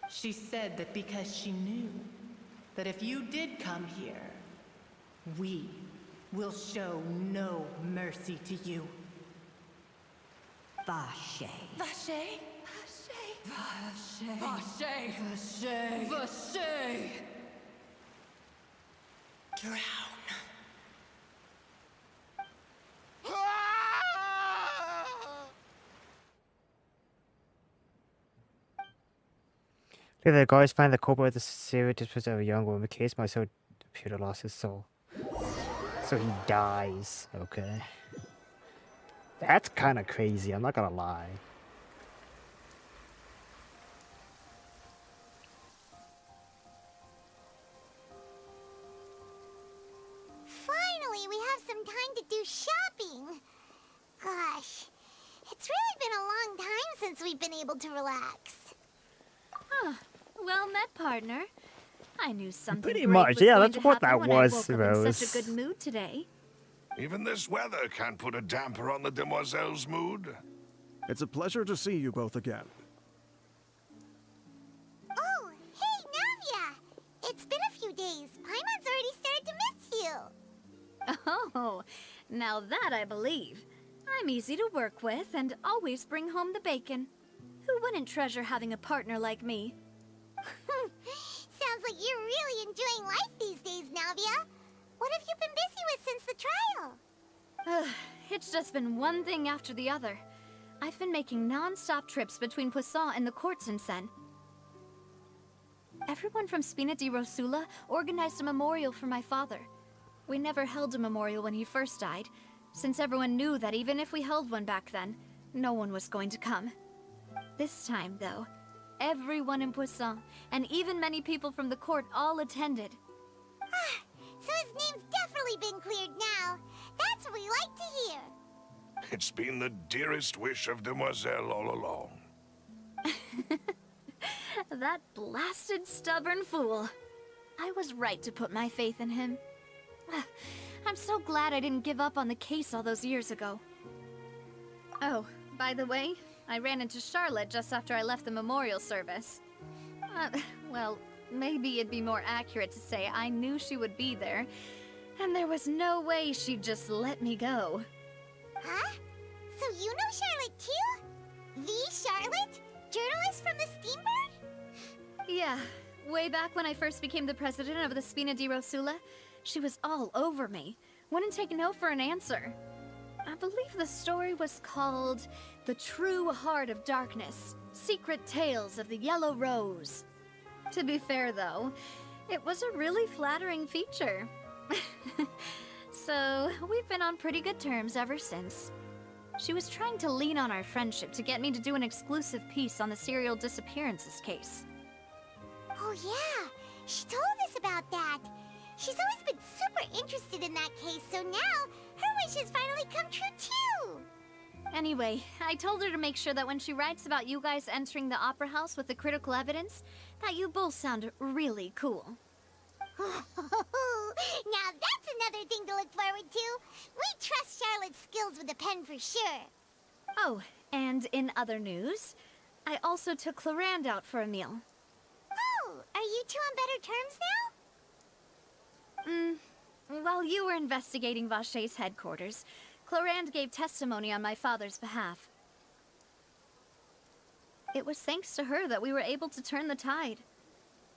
She said that because she knew that if you did come here, we will show no mercy to you. Vache. Vache? Vache. Vache. Vache. Vache. Drown. If the guards find the culprit of the serious disposition of a young woman, the case might so appear to lost his soul. So he dies. Okay. That's kind of crazy, I'm not gonna lie. Finally, we have some time to do shopping. Gosh, it's really been a long time since we've been able to relax. Huh. Well met, partner. I knew something Pretty great much, was yeah, going that's to what happen that when I was, woke up in such Rose. a good mood today. Even this weather can't put a damper on the demoiselle's mood. It's a pleasure to see you both again. Oh, hey, Navia! It's been a few days. Paimon's already started to miss you. Oh, now that I believe. I'm easy to work with and always bring home the bacon. Who wouldn't treasure having a partner like me? Sounds like you're really enjoying life these days, Navia. What have you been busy with since the trial? It's just been one thing after the other. I've been making non-stop trips between Poisson and the courts in Sen. Everyone from Spina di Rosula organized a memorial for my father. We never held a memorial when he first died, since everyone knew that even if we held one back then, no one was going to come. This time, though, everyone in Poisson, and even many people from the court, all attended. So his name's definitely been cleared now. That's what we like to hear. It's been the dearest wish of Demoiselle all along. That blasted stubborn fool. I was right to put my faith in him. I'm so glad I didn't give up on the case all those years ago. Oh, by the way, I ran into Charlotte just after I left the memorial service. Well, maybe it'd be more accurate to say I knew she would be there, and there was no way she'd just let me go. Huh? So you know Charlotte too? The Charlotte? Journalist from the Steambird? Yeah, way back when I first became the president of the Spina di Rosula, she was all over me. Wouldn't take no for an answer. I believe the story was called The True Heart of Darkness, Secret Tales of the Yellow Rose. To be fair, though, it was a really flattering feature. So, we've been on pretty good terms ever since. She was trying to lean on our friendship to get me to do an exclusive piece on the serial disappearances case. Oh yeah, she told us about that. She's always been super interested in that case, so now her wish has finally come true too. Anyway, I told her to make sure that when she writes about you guys entering the opera house with the critical evidence, that you both sound really cool. Now that's another thing to look forward to. We trust Charlotte's skills with a pen for sure. Oh, and in other news, I also took Clarande out for a meal. Oh, are you two on better terms now? While you were investigating Vaché's headquarters, Clorinde gave testimony on my father's behalf. It was thanks to her that we were able to turn the tide.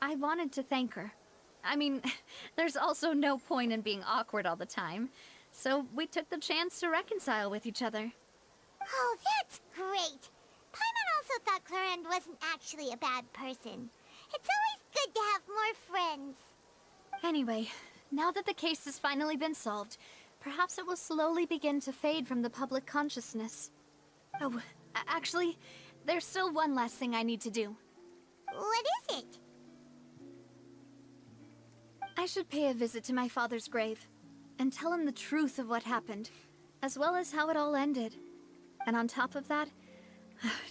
I wanted to thank her. I mean, there's also no point in being awkward all the time, so we took the chance to reconcile with each other. Oh, that's great! Paimon also thought Clorinde wasn't actually a bad person. It's always good to have more friends. Anyway, now that the case has finally been solved, perhaps it will slowly begin to fade from the public consciousness. Oh, actually, there's still one last thing I need to do. What is it? I should pay a visit to my father's grave, and tell him the truth of what happened, as well as how it all ended. And on top of that,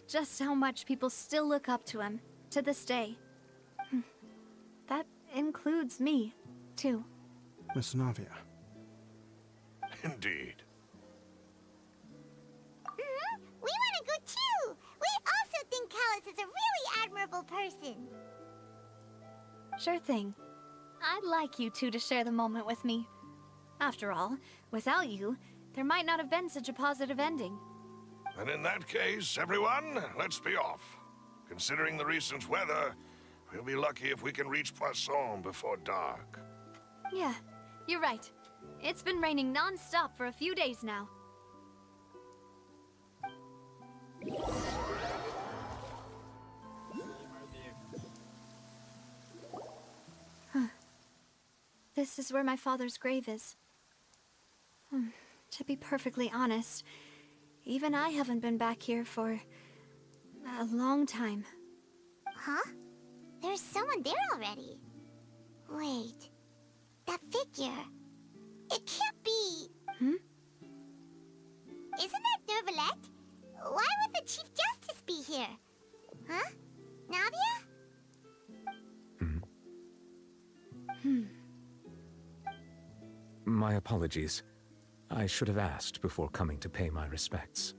just how much people still look up to him, to this day. That includes me, too. Miss Navia. Indeed. We want to go too! We also think Callus is a really admirable person. Sure thing. I'd like you two to share the moment with me. After all, without you, there might not have been such a positive ending. And in that case, everyone, let's be off. Considering the recent weather, we'll be lucky if we can reach Poisson before dark. Yeah, you're right. It's been raining non-stop for a few days now. This is where my father's grave is. To be perfectly honest, even I haven't been back here for a long time. Huh? There's someone there already. Wait. That figure. It can't be... Isn't that Nervalette? Why would the Chief Justice be here? Huh? Navia? My apologies. I should have asked before coming to pay my respects.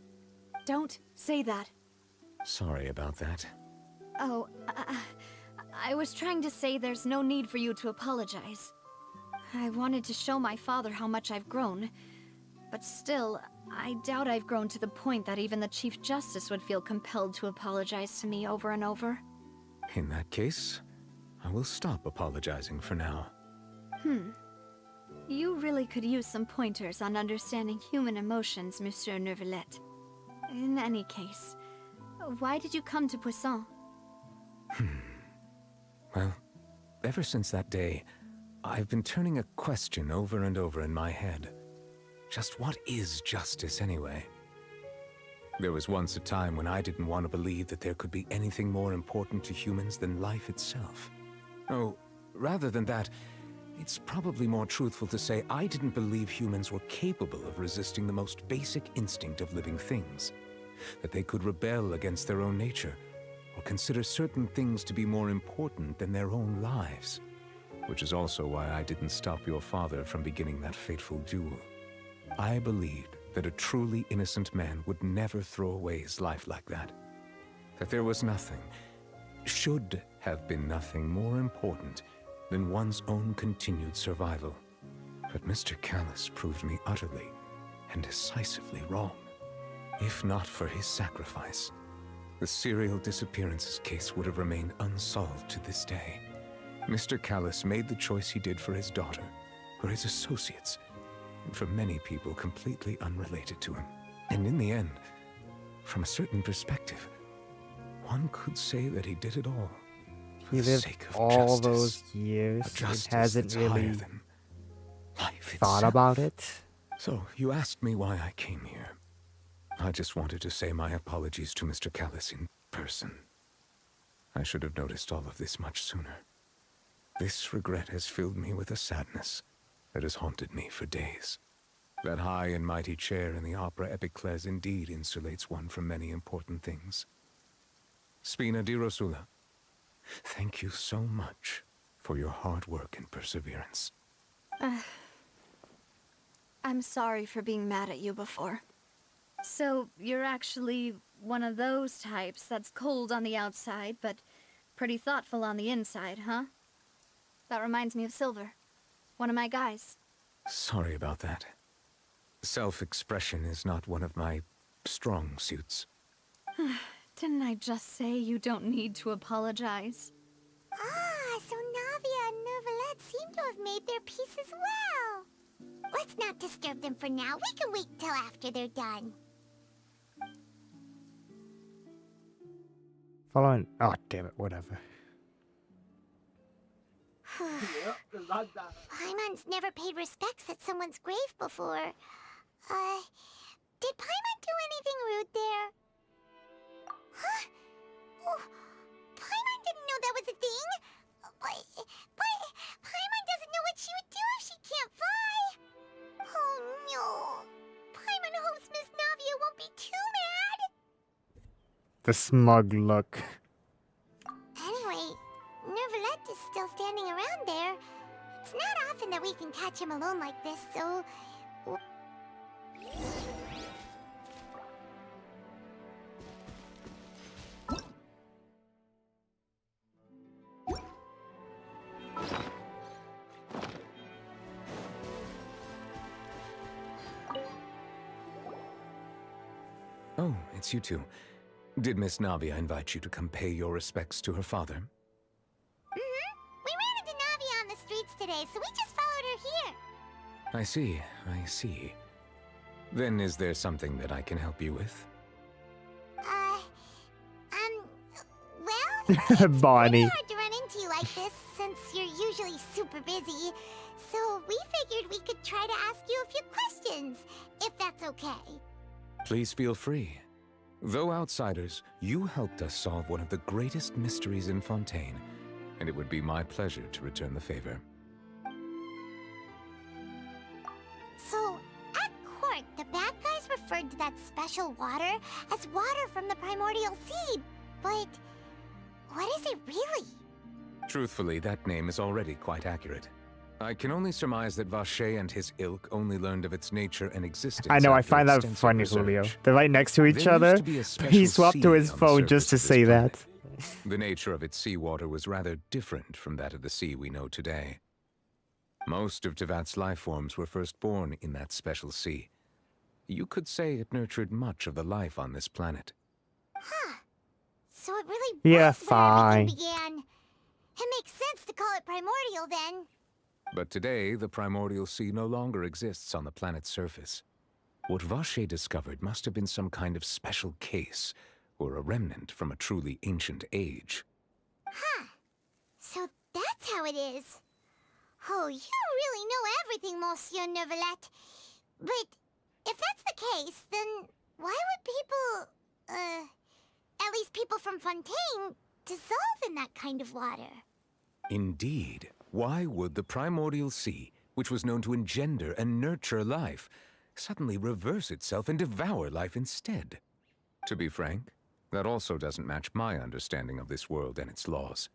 Don't say that. Sorry about that. Oh, I was trying to say there's no need for you to apologize. I wanted to show my father how much I've grown, but still, I doubt I've grown to the point that even the Chief Justice would feel compelled to apologize to me over and over. In that case, I will stop apologizing for now. You really could use some pointers on understanding human emotions, Monsieur Nervalette. In any case, why did you come to Poisson? Well, ever since that day, I've been turning a question over and over in my head. Just what is justice anyway? There was once a time when I didn't want to believe that there could be anything more important to humans than life itself. Oh, rather than that, it's probably more truthful to say I didn't believe humans were capable of resisting the most basic instinct of living things. That they could rebel against their own nature, or consider certain things to be more important than their own lives. Which is also why I didn't stop your father from beginning that fateful duel. I believed that a truly innocent man would never throw away his life like that. That there was nothing, should have been nothing more important than one's own continued survival. But Mr. Callus proved me utterly and decisively wrong. If not for his sacrifice, the serial disappearances case would have remained unsolved to this day. Mr. Callus made the choice he did for his daughter, for his associates, and for many people completely unrelated to him. And in the end, from a certain perspective, one could say that he did it all for He the lived sake of all justice. those years A justice and hasn't that's higher really than life thought itself. about it. So, you asked me why I came here. I just wanted to say my apologies to Mr. Callus in person. I should have noticed all of this much sooner. This regret has filled me with a sadness that has haunted me for days. That high and mighty chair in the Opera Epiclese indeed insulates one from many important things. Spina di Rosula, thank you so much for your hard work and perseverance. I'm sorry for being mad at you before. So, you're actually one of those types that's cold on the outside, but Pretty thoughtful on the inside, huh? That reminds me of Silver, one of my guys. Sorry about that. Self-expression is not one of my strong suits. Didn't I just say you don't need to apologize? Ah, so Navia and Neuvillette seem to have made their peace as well. Let's not disturb them for now. We can wait till after they're done. Following. Oh, damn it, whatever. Paimon's never paid respects at someone's grave before. Did Paimon do anything rude there? Huh? Oh, Paimon didn't know that was a thing. But Paimon doesn't know what she would do if she can't fly. Oh no. Paimon hopes Miss Navia won't be too mad. The smug look. Anyway, Neuvillette is still standing around there. It's not often that we can catch him alone like this, so... Oh, it's you two. Did Miss Navia invite you to come pay your respects to her father? Mm-hmm. We ran into Navia on the streets today, so we just followed her here. I see, I see. Then is there something that I can help you with? Well, it's Bonnie. pretty hard to run into you like this, since you're usually super busy. So we figured we could try to ask you a few questions, if that's okay. Please feel free. Though outsiders, you helped us solve one of the greatest mysteries in Fontaine, and it would be my pleasure to return the favor. So, at court, the bad guys referred to that special water as water from the primordial sea, but what is it really? Truthfully, that name is already quite accurate. I can only surmise that Vacher and his ilk only learned of its nature and existence. I know, I after find that extensive funny, research. Julio. They're right next to each There used other. to be a He special swapped to sea his on the phone just to surface of say this that. planet. The nature of its seawater was rather different from that of the sea we know today. Most of Tevat's life forms were first born in that special sea. You could say it nurtured much of the life on this planet. Huh. So it really Yeah, was where everything fine. began. It makes sense to call it primordial then. But today, the primordial sea no longer exists on the planet's surface. What Vacher discovered must have been some kind of special case, or a remnant from a truly ancient age. Huh. So that's how it is. Oh, you really know everything, Monsieur Neuvillette. But if that's the case, then why would people, at least people from Fontaine, dissolve in that kind of water? Indeed. Why would the primordial sea, which was known to engender and nurture life, suddenly reverse itself and devour life instead? To be frank, that also doesn't match my understanding of this world and its laws.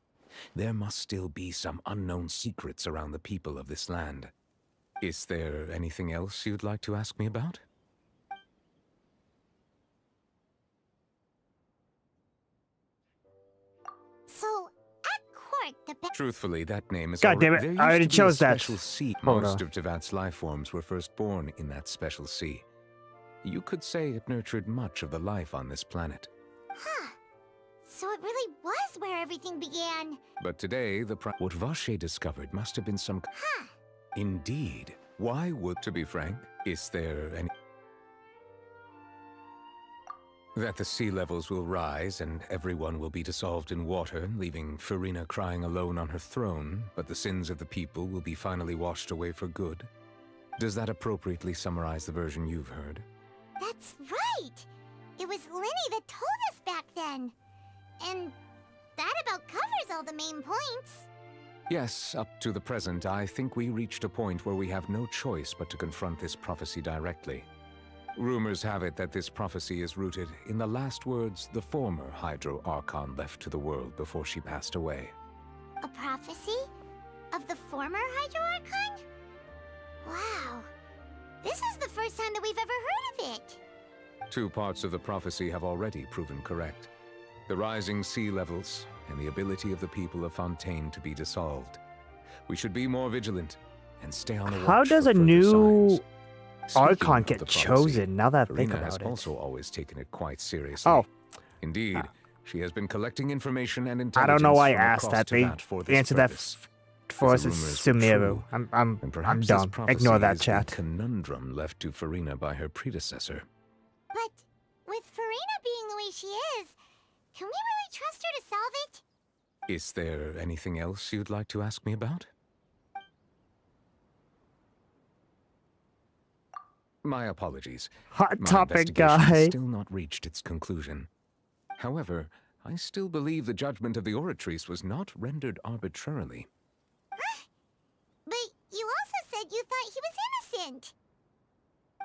There must still be some unknown secrets around the people of this land. Is there anything else you'd like to ask me about? So, at court, the Truthfully, that name is God damn it, there I used already to be chose a that. special sea. Hold Most on. of Tevat's life forms were first born in that special sea. You could say it nurtured much of the life on this planet. Huh. So it really was where everything began. But today, what Vacher discovered must have been some... Huh. Indeed. Why would... To be frank, is there any... That the sea levels will rise and everyone will be dissolved in water, leaving Farina crying alone on her throne, but the sins of the people will be finally washed away for good. Does that appropriately summarize the version you've heard? That's right! It was Linny that told us back then. And that about covers all the main points. Yes, up to the present, I think we reached a point where we have no choice but to confront this prophecy directly. Rumors have it that this prophecy is rooted in the last words the former Hydro Archon left to the world before she passed away. A prophecy? Of the former Hydro Archon? Wow. This is the first time that we've ever heard of it. 2 parts of the prophecy have already proven correct. the rising sea levels, and the ability of the people of Fontaine to be dissolved. We should be more vigilant and stay on the watch How does for a further new signs. Archon Speaking get of the prophecy, chosen? Now that I think Farina about has it. also always taken it quite seriously. Oh. Indeed, she has been collecting information and I intelligence don't know why I from asked across that. They Teyvat for this answered that purpose. for If us the as rumors were Sumeru. true, I'm then I'm perhaps this dumb. prophecy Ignore that is chat. the conundrum left to Farina by her predecessor. But with Farina being the way she is, can we really trust her to solve it? Is there anything else you'd like to ask me about? My apologies. Hot My topic investigation has guy. still not reached its conclusion. However, I still believe the judgment of the Oratrice was not rendered arbitrarily. But you also said you thought he was innocent.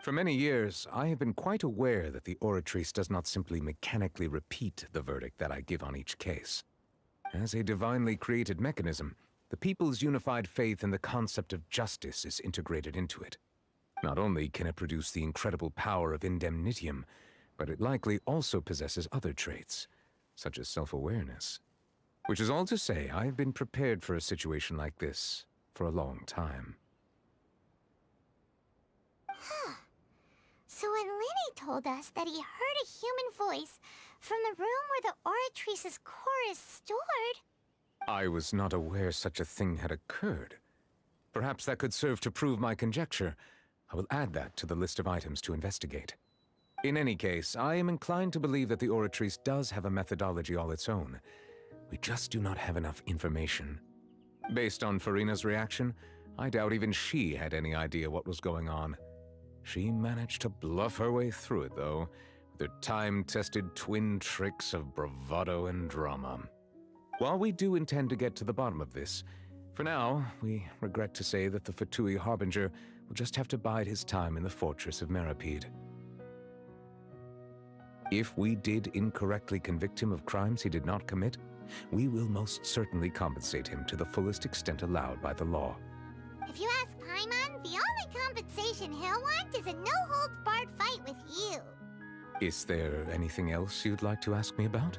For many years, I have been quite aware that the Oratrice does not simply mechanically repeat the verdict that I give on each case. As a divinely created mechanism, the people's unified faith in the concept of justice is integrated into it. Not only can it produce the incredible power of indemnitium, but it likely also possesses other traits, such as self-awareness. Which is all to say, I have been prepared for a situation like this for a long time. Huh. So when Lenny told us that he heard a human voice from the room where the Oratrice's core is stored... I was not aware such a thing had occurred. Perhaps that could serve to prove my conjecture. I will add that to the list of items to investigate. In any case, I am inclined to believe that the Oratrice does have a methodology all its own. We just do not have enough information. Based on Farina's reaction, I doubt even she had any idea what was going on. She managed to bluff her way through it, though, with her time-tested twin tricks of bravado and drama. While we do intend to get to the bottom of this, for now, we regret to say that the Fatui Harbinger will just have to bide his time in the fortress of Meripede. If we did incorrectly convict him of crimes he did not commit, we will most certainly compensate him to the fullest extent allowed by the law. If you ask Paimon, the only compensation he'll want is a no-holds-barred fight with you. Is there anything else you'd like to ask me about?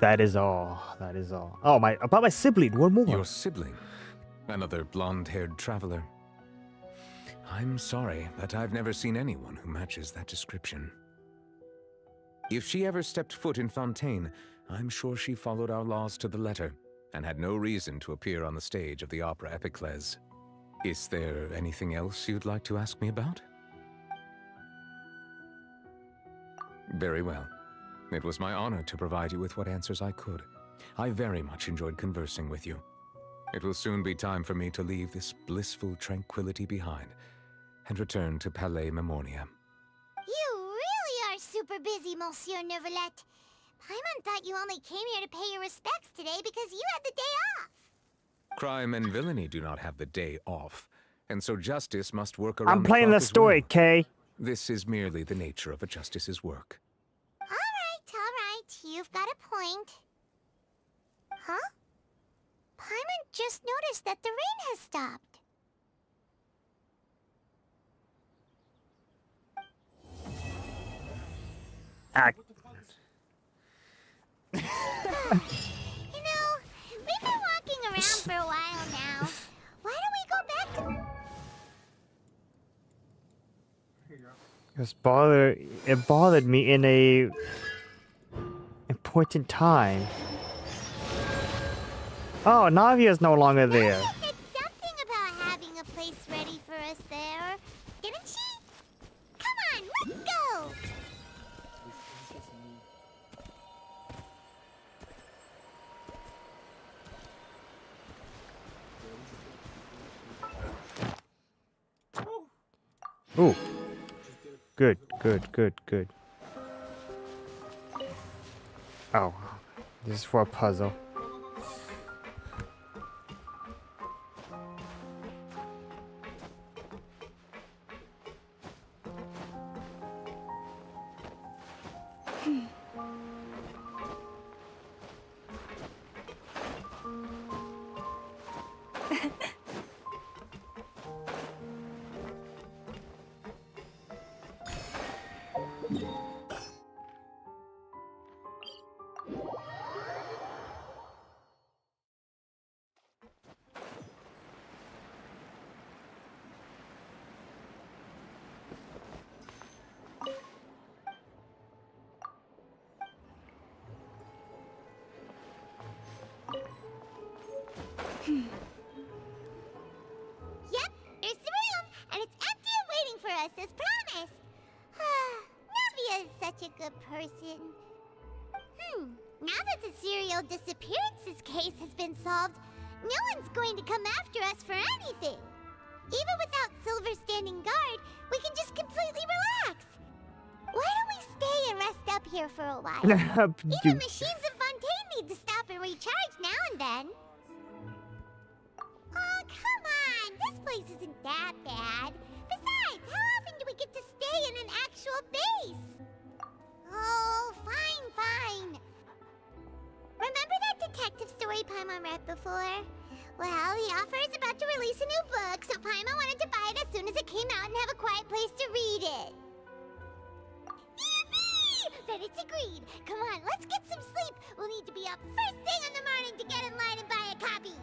That is all. That is all. Oh, about my sibling. One more. Your sibling? Another blonde-haired traveler. I'm sorry, but I've never seen anyone who matches that description. If she ever stepped foot in Fontaine, I'm sure she followed our laws to the letter, and had no reason to appear on the stage of the opera Epiclese. Is there anything else you'd like to ask me about? Very well. It was my honor to provide you with what answers I could. I very much enjoyed conversing with you. It will soon be time for me to leave this blissful tranquility behind and return to Palais Memoria. You really are super busy, Monsieur Neuvillette. Paimon thought you only came here to pay your respects today because you had the day off. Crime and villainy do not have the day off, and so justice must work around I'm playing the clock as story, well. Kay. This is merely the nature of a justice's work. All right. You've got a point. Huh? Paimon just noticed that the rain has stopped. You know, we've been walking around for a while now. Why don't we go back to... It bothered me in a important time. Oh, Navia's no longer there. Navia said something about having a place ready for us there, didn't she? Come on, let's go! Ooh. Good. Oh, this is for a puzzle. such a good person. Now that the serial disappearances case has been solved, no one's going to come after us for anything. Even without Silver standing guard, we can just completely relax. Why don't we stay and rest up here for a while? Even machines in Fontaine need to stop and recharge now and then. Oh, come on! This place isn't that bad. Besides, how often do we get to stay in an actual base? Oh, fine. Remember that detective story Paimon read before? Well, the author is about to release a new book, so Paimon wanted to buy it as soon as it came out and have a quiet place to read it. Yippee! Then it's agreed. Come on, let's get some sleep. We'll need to be up first thing in the morning to get in line and buy a copy.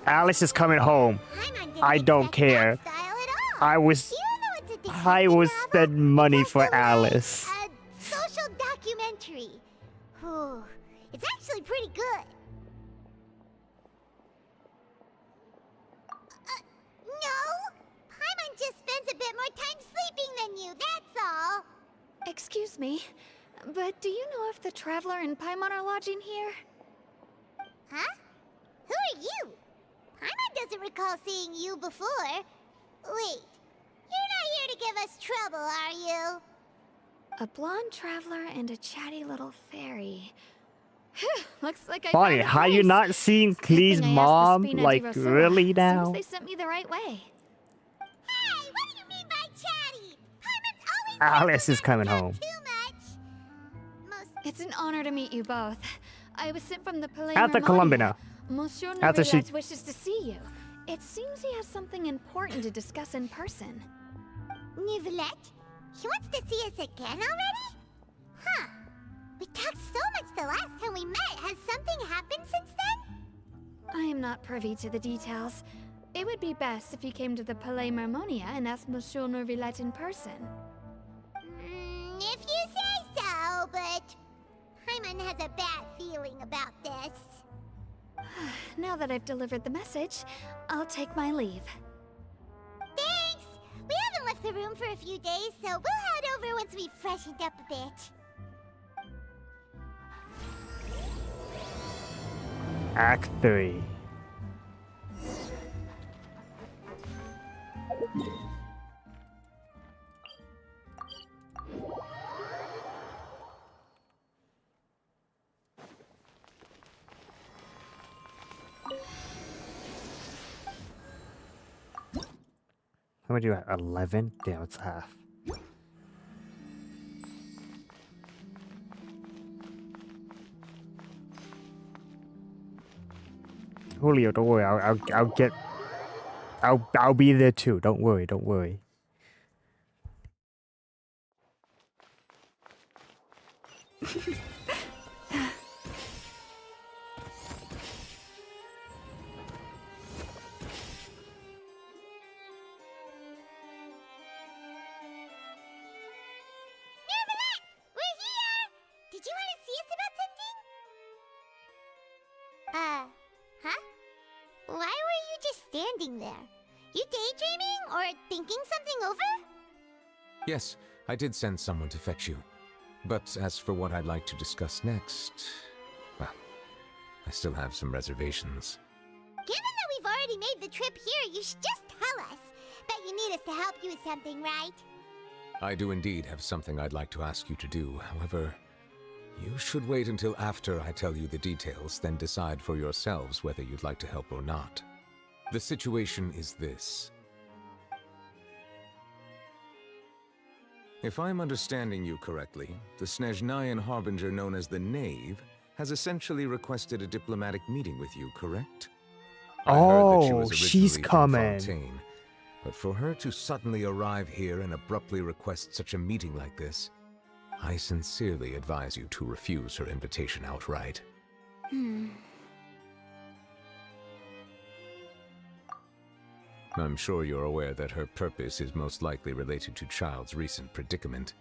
Alice is coming home. I don't care. I will spend money for Alice. A social documentary. Ooh, it's actually pretty good. No? Paimon just spends a bit more time sleeping than you, that's all. Excuse me, but do you know if the Traveler and Paimon are lodging here? Huh? Who are you? Paimon doesn't recall seeing you before. Wait, you're not here to give us trouble, are you? A blonde traveler and a chatty little fairy. Looks like I Bonnie, found a how you place. not seeing Clee's Good thing I asked the mom? Spina Like, di Rosella. really now? Seems they sent me the right way. Hey, what do you mean by chatty? Paimon's always Alice is coming home. too much. It's an honor to meet you both. I was sent from the Palais At the Columbina. Monsieur After she- Novelat wishes to see you. It seems he has something important to discuss in person. Novelat? He wants to see us again already? Huh. We talked so much the last time we met. Has something happened since then? I am not privy to the details. It would be best if he came to the Palais Mermonia and asked Monsieur Novelat in person. If you say so, but Paimon has a bad feeling about this. Now that I've delivered the message, I'll take my leave. Thanks! We haven't left the room for a few days, so we'll head over once we've freshened up a bit. Act 3. How many do I 11? Damn, it's half. Julio, don't worry. I'll be there too. Don't worry. Don't worry. Novelat! We're here! Did you want to see us about something? Huh? Why were you just standing there? You daydreaming or thinking something over? Yes, I did send someone to fetch you. But as for what I'd like to discuss next, well, I still have some reservations. Given that we've already made the trip here, you should just tell us. Bet you need us to help you with something, right? I do indeed have something I'd like to ask you to do. However, you should wait until after I tell you the details, then decide for yourselves whether you'd like to help or not. The situation is this. If I'm understanding you correctly, the Snezhnayan Harbinger known as the Knave has essentially requested a diplomatic meeting with you, correct? I heard that she was she's originally from coming. Fontaine, but for her to suddenly arrive here and abruptly request such a meeting like this, I sincerely advise you to refuse her invitation outright. I'm sure you're aware that her purpose is most likely related to Child's recent predicament.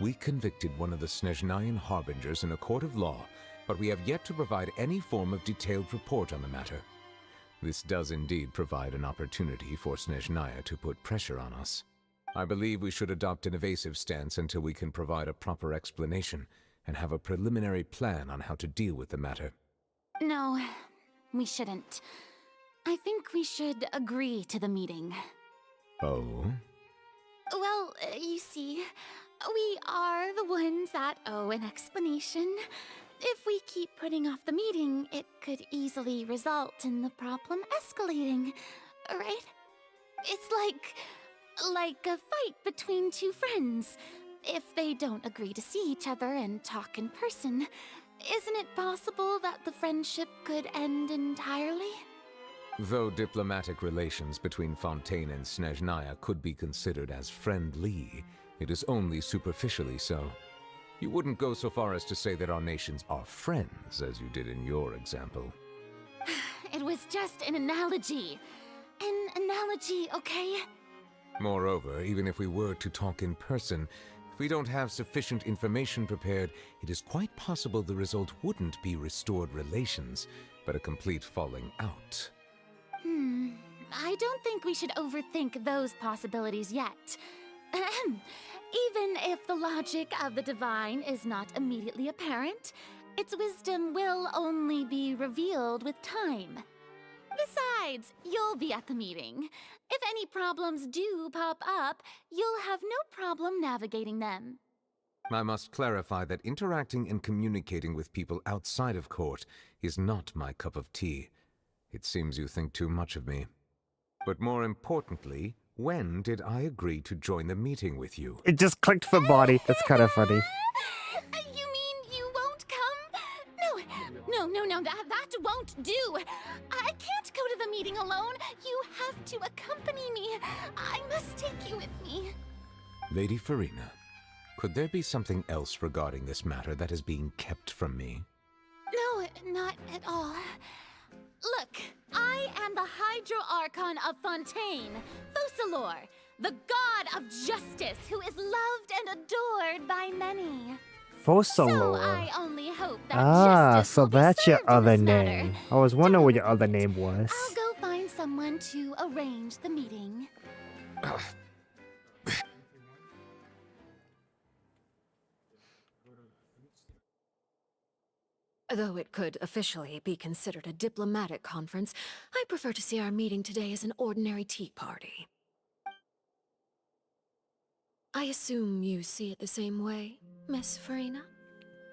We convicted one of the Snezhnayan Harbingers in a court of law, but we have yet to provide any form of detailed report on the matter. This does indeed provide an opportunity for Snezhnaya to put pressure on us. I believe we should adopt an evasive stance until we can provide a proper explanation and have a preliminary plan on how to deal with the matter. No, we shouldn't. I think we should agree to the meeting. Oh? Well, you see, we are the ones that owe an explanation. If we keep putting off the meeting, it could easily result in the problem escalating, right? It's like a fight between two friends. If they don't agree to see each other and talk in person, isn't it possible that the friendship could end entirely? Though diplomatic relations between Fontaine and Snezhnaya could be considered as friendly, it is only superficially so. You wouldn't go so far as to say that our nations are friends, as you did in your example. It was just an analogy. An analogy, okay? Moreover, even if we were to talk in person, if we don't have sufficient information prepared, it is quite possible the result wouldn't be restored relations, but a complete falling out. I don't think we should overthink those possibilities yet. Even if the logic of the divine is not immediately apparent, its wisdom will only be revealed with time. Besides, you'll be at the meeting. If any problems do pop up, you'll have no problem navigating them. I must clarify that interacting and communicating with people outside of court is not my cup of tea. It seems you think too much of me. But more importantly, when did I agree to join the meeting with you? It just clicked for body. That's kind of funny. You mean you won't come? No, that won't do. I can't go to the meeting alone. You have to accompany me. I must take you with me. Lady Farina, could there be something else regarding this matter that is being kept from me? No, not at all. Look, I am the Hydro Archon of Fontaine, Focalor, the god of justice who is loved and adored by many. So Focalor. I only hope that justice So will be that's your served in other this matter. name. I was wondering what your other name was. I'll go find someone to arrange the meeting. Though it could officially be considered a diplomatic conference, I prefer to see our meeting today as an ordinary tea party. I assume you see it the same way, Miss Farina?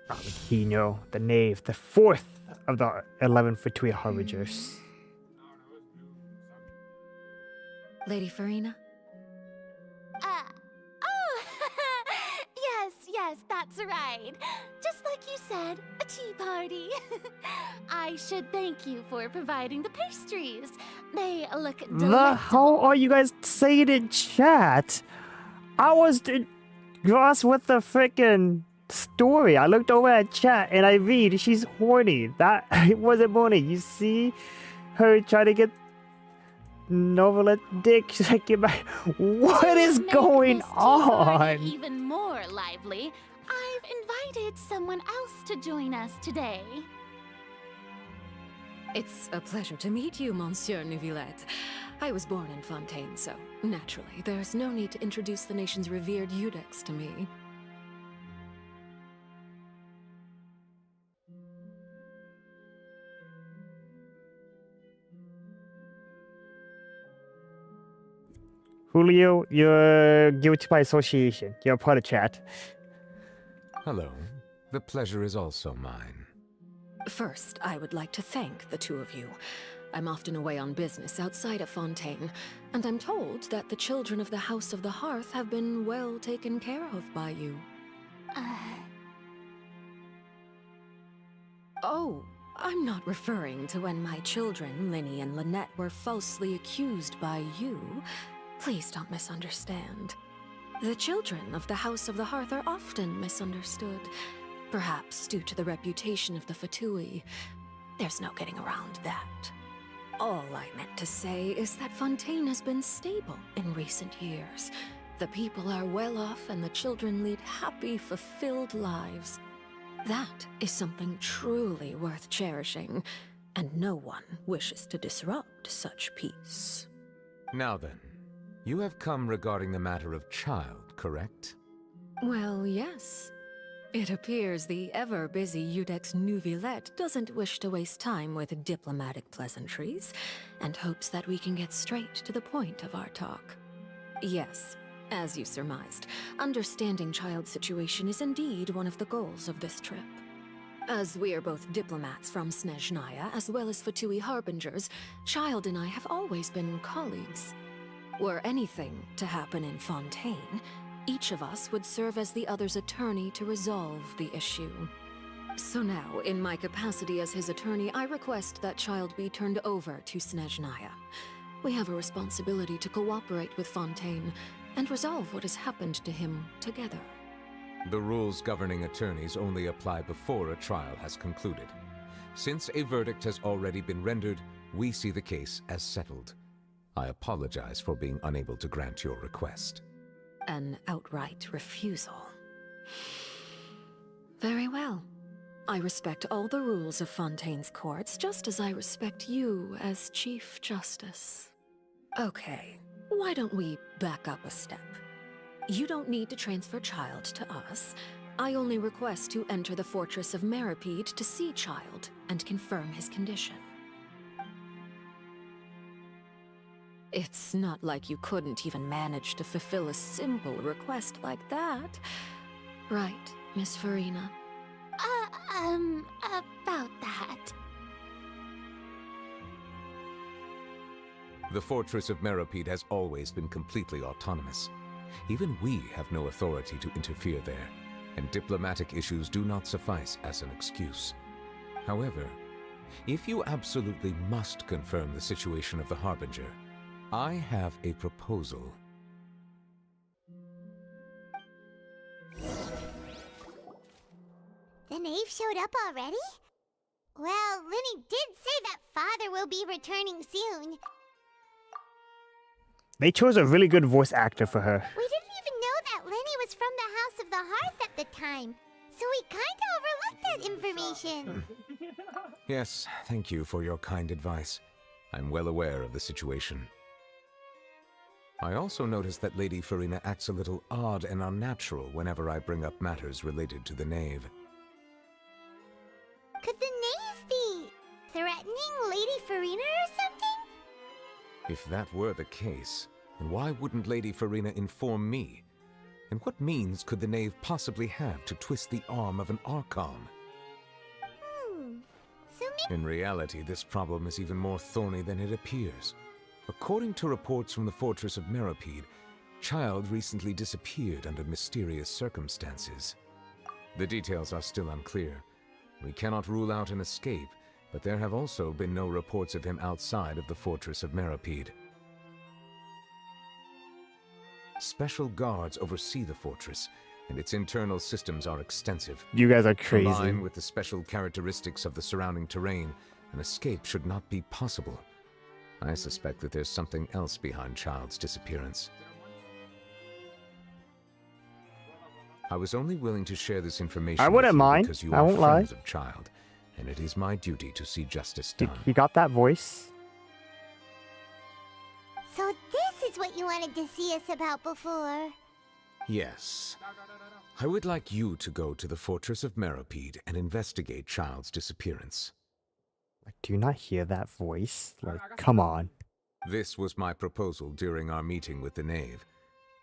Hino, the knave, the fourth of the 11 Fatui Harbingers. Lady Farina? Yes, that's right. Just like you said, a tea party. I should thank you for providing the pastries. They look delightful. The hell are you guys saying in chat? I was lost with the freaking story. I looked over at chat and I read she's horny. That it wasn't horny. You see her trying to get Novelet dick. She's like, what is going on? Even more lively, I've invited someone else to join us today. It's a pleasure to meet you, Monsieur Neuvillette. I was born in Fontaine, so naturally, there's no need to introduce the nation's revered Eudex to me. Julio, you're guilty by association. You're part of chat. Hello. The pleasure is also mine. First, I would like to thank the two of you. I'm often away on business outside of Fontaine, and I'm told that the children of the House of the Hearth have been well taken care of by you. Oh, I'm not referring to when my children, Linny and Lynette, were falsely accused by you. Please don't misunderstand. The children of the House of the Hearth are often misunderstood, perhaps due to the reputation of the Fatui. There's no getting around that. All I meant to say is that Fontaine has been stable in recent years. The people are well off and the children lead happy, fulfilled lives. That is something truly worth cherishing. and no one wishes to disrupt such peace. Now then, you have come regarding the matter of child, correct? Well, yes. It appears the ever-busy Udex Nuvillette doesn't wish to waste time with diplomatic pleasantries, and hopes that we can get straight to the point of our talk. Yes, as you surmised, understanding child's situation is indeed one of the goals of this trip. As we are both diplomats from Snezhnaya as well as Fatui Harbingers, Child and I have always been colleagues. Were anything to happen in Fontaine, each of us would serve as the other's attorney to resolve the issue. So now, in my capacity as his attorney, I request that Child be turned over to Snezhnaya. We have a responsibility to cooperate with Fontaine and resolve what has happened to him together. The rules governing attorneys only apply before a trial has concluded. Since a verdict has already been rendered, we see the case as settled. I apologize for being unable to grant your request. An outright refusal. Very well. I respect all the rules of Fontaine's courts, just as I respect you as Chief Justice. Okay, why don't we back up a step? You don't need to transfer Child to us. I only request to enter the Fortress of Meripede to see Child and confirm his condition. It's not like you couldn't even manage to fulfill a simple request like that. Right, Miss Farina? About that. The Fortress of Meripede has always been completely autonomous. Even we have no authority to interfere there, and diplomatic issues do not suffice as an excuse. However, if you absolutely must confirm the situation of the Harbinger, I have a proposal. The knave showed up already? Well, Lenny did say that Father will be returning soon. They chose a really good voice actor for her. We didn't even know that Lenny was from the House of the Hearth at the time, so we kinda overlooked that information. Yes, thank you for your kind advice. I'm well aware of the situation. I also noticed that Lady Farina acts a little odd and unnatural whenever I bring up matters related to the knave. Could the knave be threatening Lady Farina or something? If that were the case, then why wouldn't Lady Farina inform me? And what means could the knave possibly have to twist the arm of an Archon? So maybe... In reality, this problem is even more thorny than it appears. According to reports from the Fortress of Meripede, Child recently disappeared under mysterious circumstances. The details are still unclear. We cannot rule out an escape, but there have also been no reports of him outside of the Fortress of Meripede. Special guards oversee the fortress, and its internal systems are extensive. You guys are crazy. Combined with the special characteristics of the surrounding terrain, an escape should not be possible. I suspect that there's something else behind Child's disappearance. I was only willing to share this information I wouldn't mind. because you I are won't lie. friends of Child, and it is my duty to see justice done. You got that voice? So this is what you wanted to see us about before. Yes. I would like you to go to the Fortress of Meripede and investigate Child's disappearance. Like, do you not hear that voice? Like, come on. This was my proposal during our meeting with the knave.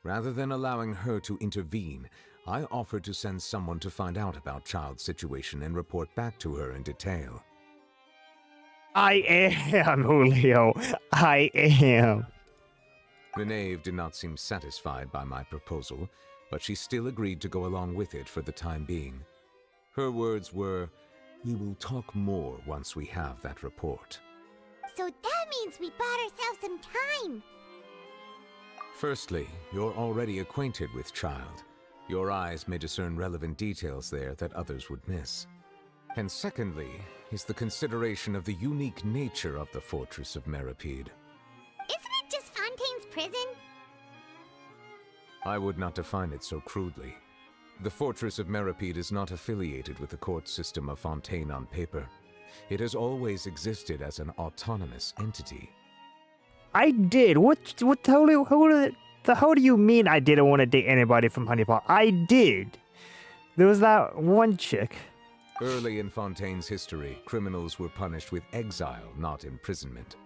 Rather than allowing her to intervene, I offered to send someone to find out about Child's situation and report back to her in detail. I am, Julio. I am. The knave did not seem satisfied by my proposal, but she still agreed to go along with it for the time being. Her words were, "We will talk more once we have that report." So that means we bought ourselves some time. Firstly, you're already acquainted with Child. Your eyes may discern relevant details there that others would miss. And secondly, is the consideration of the unique nature of the Fortress of Meripede. Isn't it just Fontaine's prison? I would not define it so crudely. The Fortress of Meripede is not affiliated with the court system of Fontaine on paper. It has always existed as an autonomous entity. I did. What the hell do you mean I didn't want to date anybody from Honey Pot? I did. There was that one chick. Early in Fontaine's history, criminals were punished with exile, not imprisonment.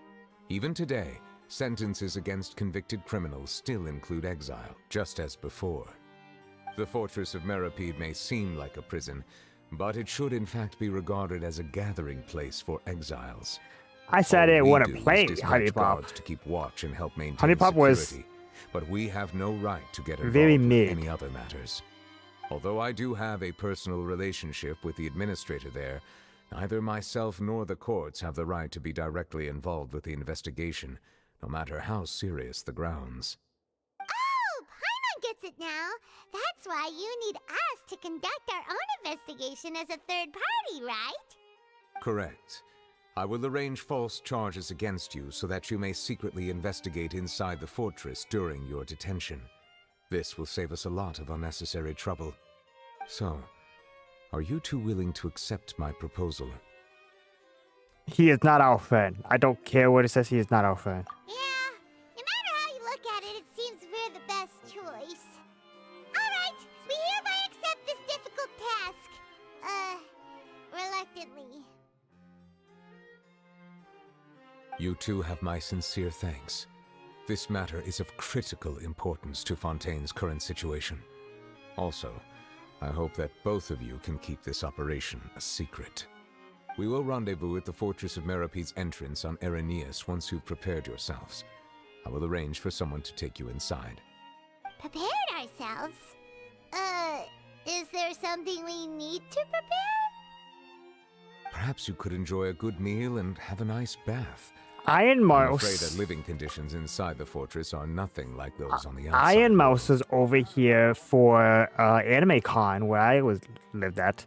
Even today, sentences against convicted criminals still include exile, just as before. The fortress of Meripede may seem like a prison, but it should in fact be regarded as a gathering place for exiles. I said I didn't want to play dispatch Honey Pop. guards to keep watch and help maintain Honey Pop security, was but we have no right to get very involved with mid. any other matters. Although I do have a personal relationship with the administrator there, neither myself nor the courts have the right to be directly involved with the investigation, no matter how serious the grounds. Oh, Paimon gets it now. That's why you need us to conduct our own investigation as a third party, right? Correct. I will arrange false charges against you so that you may secretly investigate inside the fortress during your detention. This will save us a lot of unnecessary trouble. So, are you two willing to accept my proposal? He is not our friend. I don't care what it says, he is not our friend. Yeah, no matter how you look at it, it seems we're the best choice. Alright, we hereby accept this difficult task. Reluctantly. You two have my sincere thanks. This matter is of critical importance to Fontaine's current situation. Also, I hope that both of you can keep this operation a secret. We will rendezvous at the Fortress of Meripede's entrance on Erinius once you've prepared yourselves. I will arrange for someone to take you inside. Prepared ourselves? Is there something we need to prepare? Perhaps you could enjoy a good meal and have a nice bath. Iron I'm Mouse. afraid that living conditions inside the fortress are nothing like those on the outside. Iron Mouse was over here for Anime Con, where I lived at.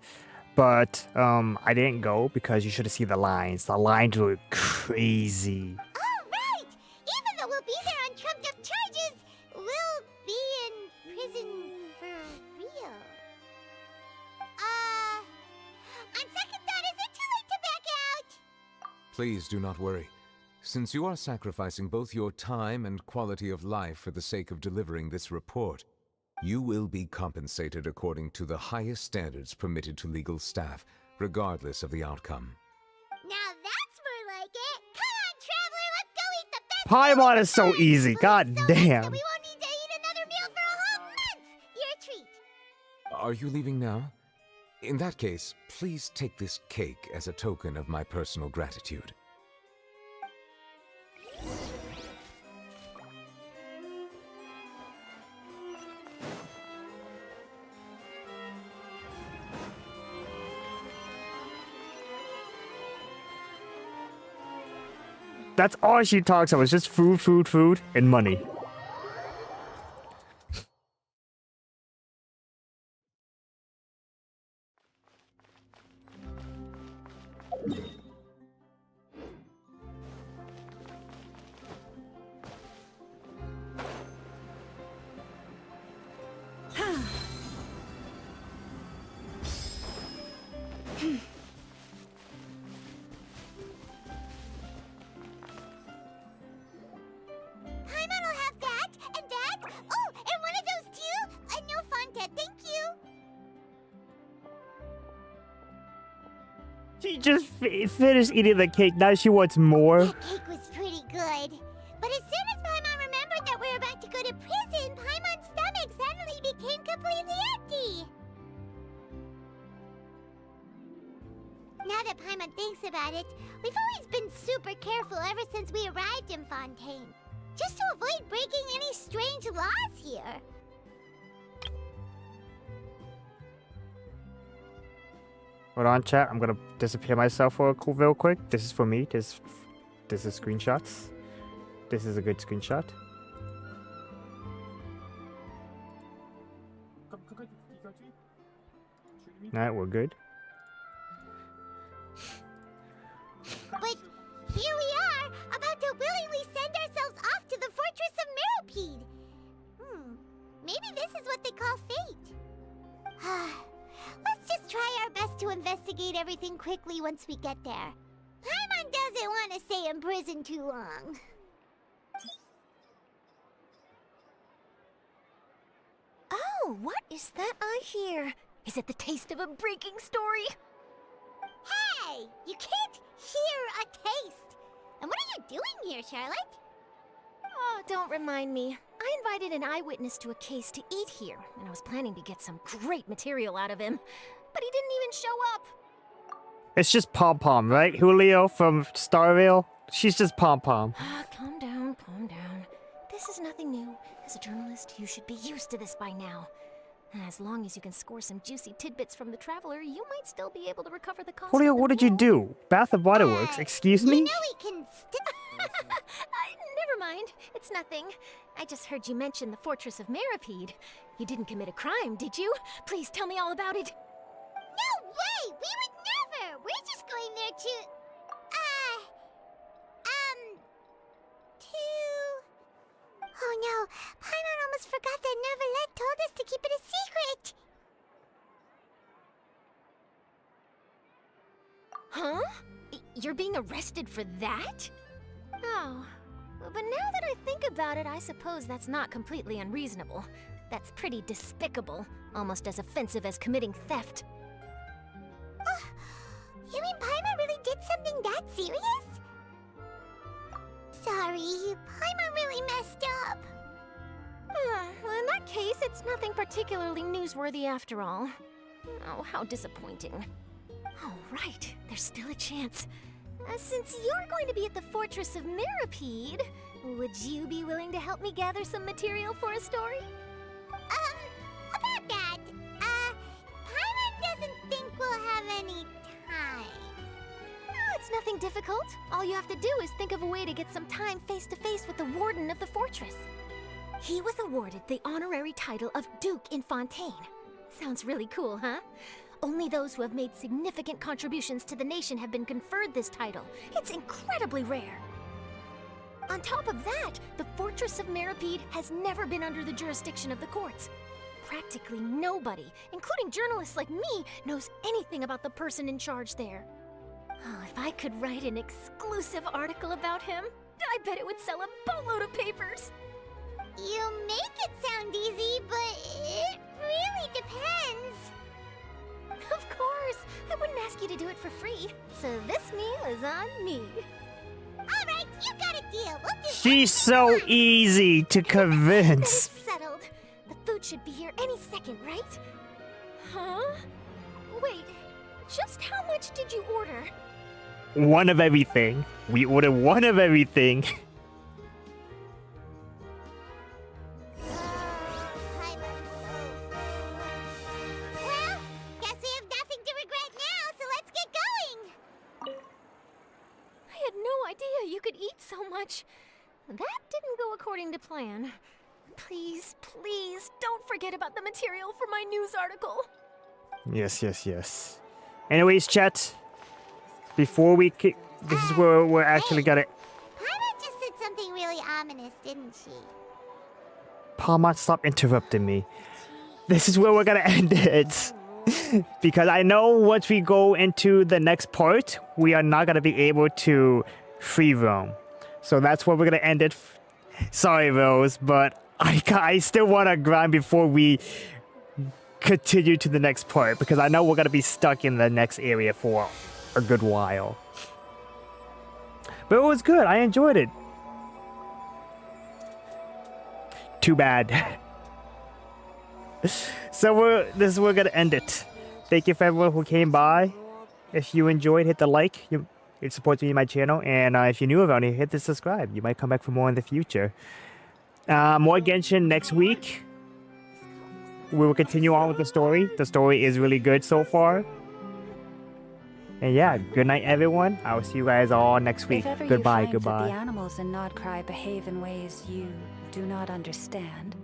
But I didn't go because you should have seen the lines. The lines were crazy. Oh, right! Even though we'll be there on trumped-up charges, we'll be in prison for real. On second thought, is it too late to back out? Please do not worry. Since you are sacrificing both your time and quality of life for the sake of delivering this report, you will be compensated according to the highest standards permitted to legal staff, regardless of the outcome. Now that's more like it. Come on, traveler, let's go eat the best. Paimon is so easy. God damn. We won't need to eat another meal for a whole month. Your treat. Are you leaving now? In that case, please take this cake as a token of my personal gratitude. That's all she talks about. It's just food, food, food, and money. Paimon will have that, and that. Oh, and one of those too. No Fonta, thank you. She just finished eating the cake. Now she wants more. That cake was pretty good. But as soon as Paimon remembered that we were about to go to prison, Paimon's stomach suddenly became completely empty. Now that Paimon thinks about it, we've always been super careful ever since we arrived in Fontaine. Just to avoid breaking any strange laws here. Hold on, chat. I'm gonna disappear myself for real quick. This is for me. This is screenshots. This is a good screenshot. Alright, we're good. But here we are, about to willingly send ourselves off to the Fortress of Meropide. Maybe this is what they call fate. Let's just try our best to investigate investigate everything quickly once we get there. Paimon doesn't want to stay in prison too long. Oh, what is that I hear? Is it the taste of a breaking story? Hey! You can't hear a taste! And what are you doing here, Charlotte? Oh, don't remind me. I invited an eyewitness to a case to eat here, and I was planning to get some great material out of him. But he didn't even show up. It's just Pom Pom, right? Julio from Starvale? She's just Pom Pom. Calm down, calm down. This is nothing new. As a journalist, you should be used to this by now. As long as you can score some juicy tidbits from the Traveler, you might still be able to recover the cost. Julio, what did you do? Bath and Body Works, excuse me? You know we can Never mind. It's nothing. I just heard you mention the Fortress of Meripede. You didn't commit a crime, did you? Please tell me all about it. No way! We would never! We're just going there to... Oh no, Paimon almost forgot that Neverlet told us to keep it a secret! Huh? You're being arrested for that? Oh. But now that I think about it, I suppose that's not completely unreasonable. That's pretty despicable, almost as offensive as committing theft. You mean Paimon really did something that serious? Sorry, Paimon really messed up. Well, in that case, it's nothing particularly newsworthy after all. Oh, how disappointing. Oh, right, there's still a chance. Since you're going to be at the Fortress of Meripede, would you be willing to help me gather some material for a story? About that, Paimon doesn't think we'll have any time. Oh, it's nothing difficult. All you have to do is think of a way to get some time face-to-face with the Warden of the Fortress. He was awarded the honorary title of Duke in Fontaine. Sounds really cool, huh? Only those who have made significant contributions to the nation have been conferred this title. It's incredibly rare. On top of that, the Fortress of Meripede has never been under the jurisdiction of the courts. Practically nobody, including journalists like me, knows anything about the person in charge there. Oh, if I could write an exclusive article about him, I bet it would sell a boatload of papers. You make it sound easy, but it really depends. Of course, I wouldn't ask you to do it for free. So this meal is on me. All right, you got a deal. We'll do She's so easy to convince. Settled. The food should be here any second, right? Huh? Wait, just how much did you order? One of everything. We ordered one of everything. Well, guess we have nothing to regret now, so let's get going. I had no idea you could eat so much. That didn't go according to plan. Please, please, don't forget about the material for my news article. Yes, yes, yes. Anyways, chat. Before we this is where we're actually gonna... Paimon just said something really ominous, didn't she? Paimon, stop interrupting me. This is where we're gonna end it. Because I know once we go into the next part, we are not gonna be able to free roam. So that's where we're gonna end it. Sorry, Rose, but I still want to grind before we continue to the next part. Because I know we're gonna be stuck in the next area for a good while. But it was good. I enjoyed it. Too bad. So this is where we're gonna end it. Thank you for everyone who came by. If you enjoyed, hit the like. It supports me in my channel. And if you're new around here, hit the subscribe. You might come back for more in the future. More Genshin next week. We will continue on with the story. The story is really good so far. And yeah, good night, everyone. I will see you guys all next week. If ever Goodbye, you find goodbye. that the animals in Nodcry behave in ways you do not understand,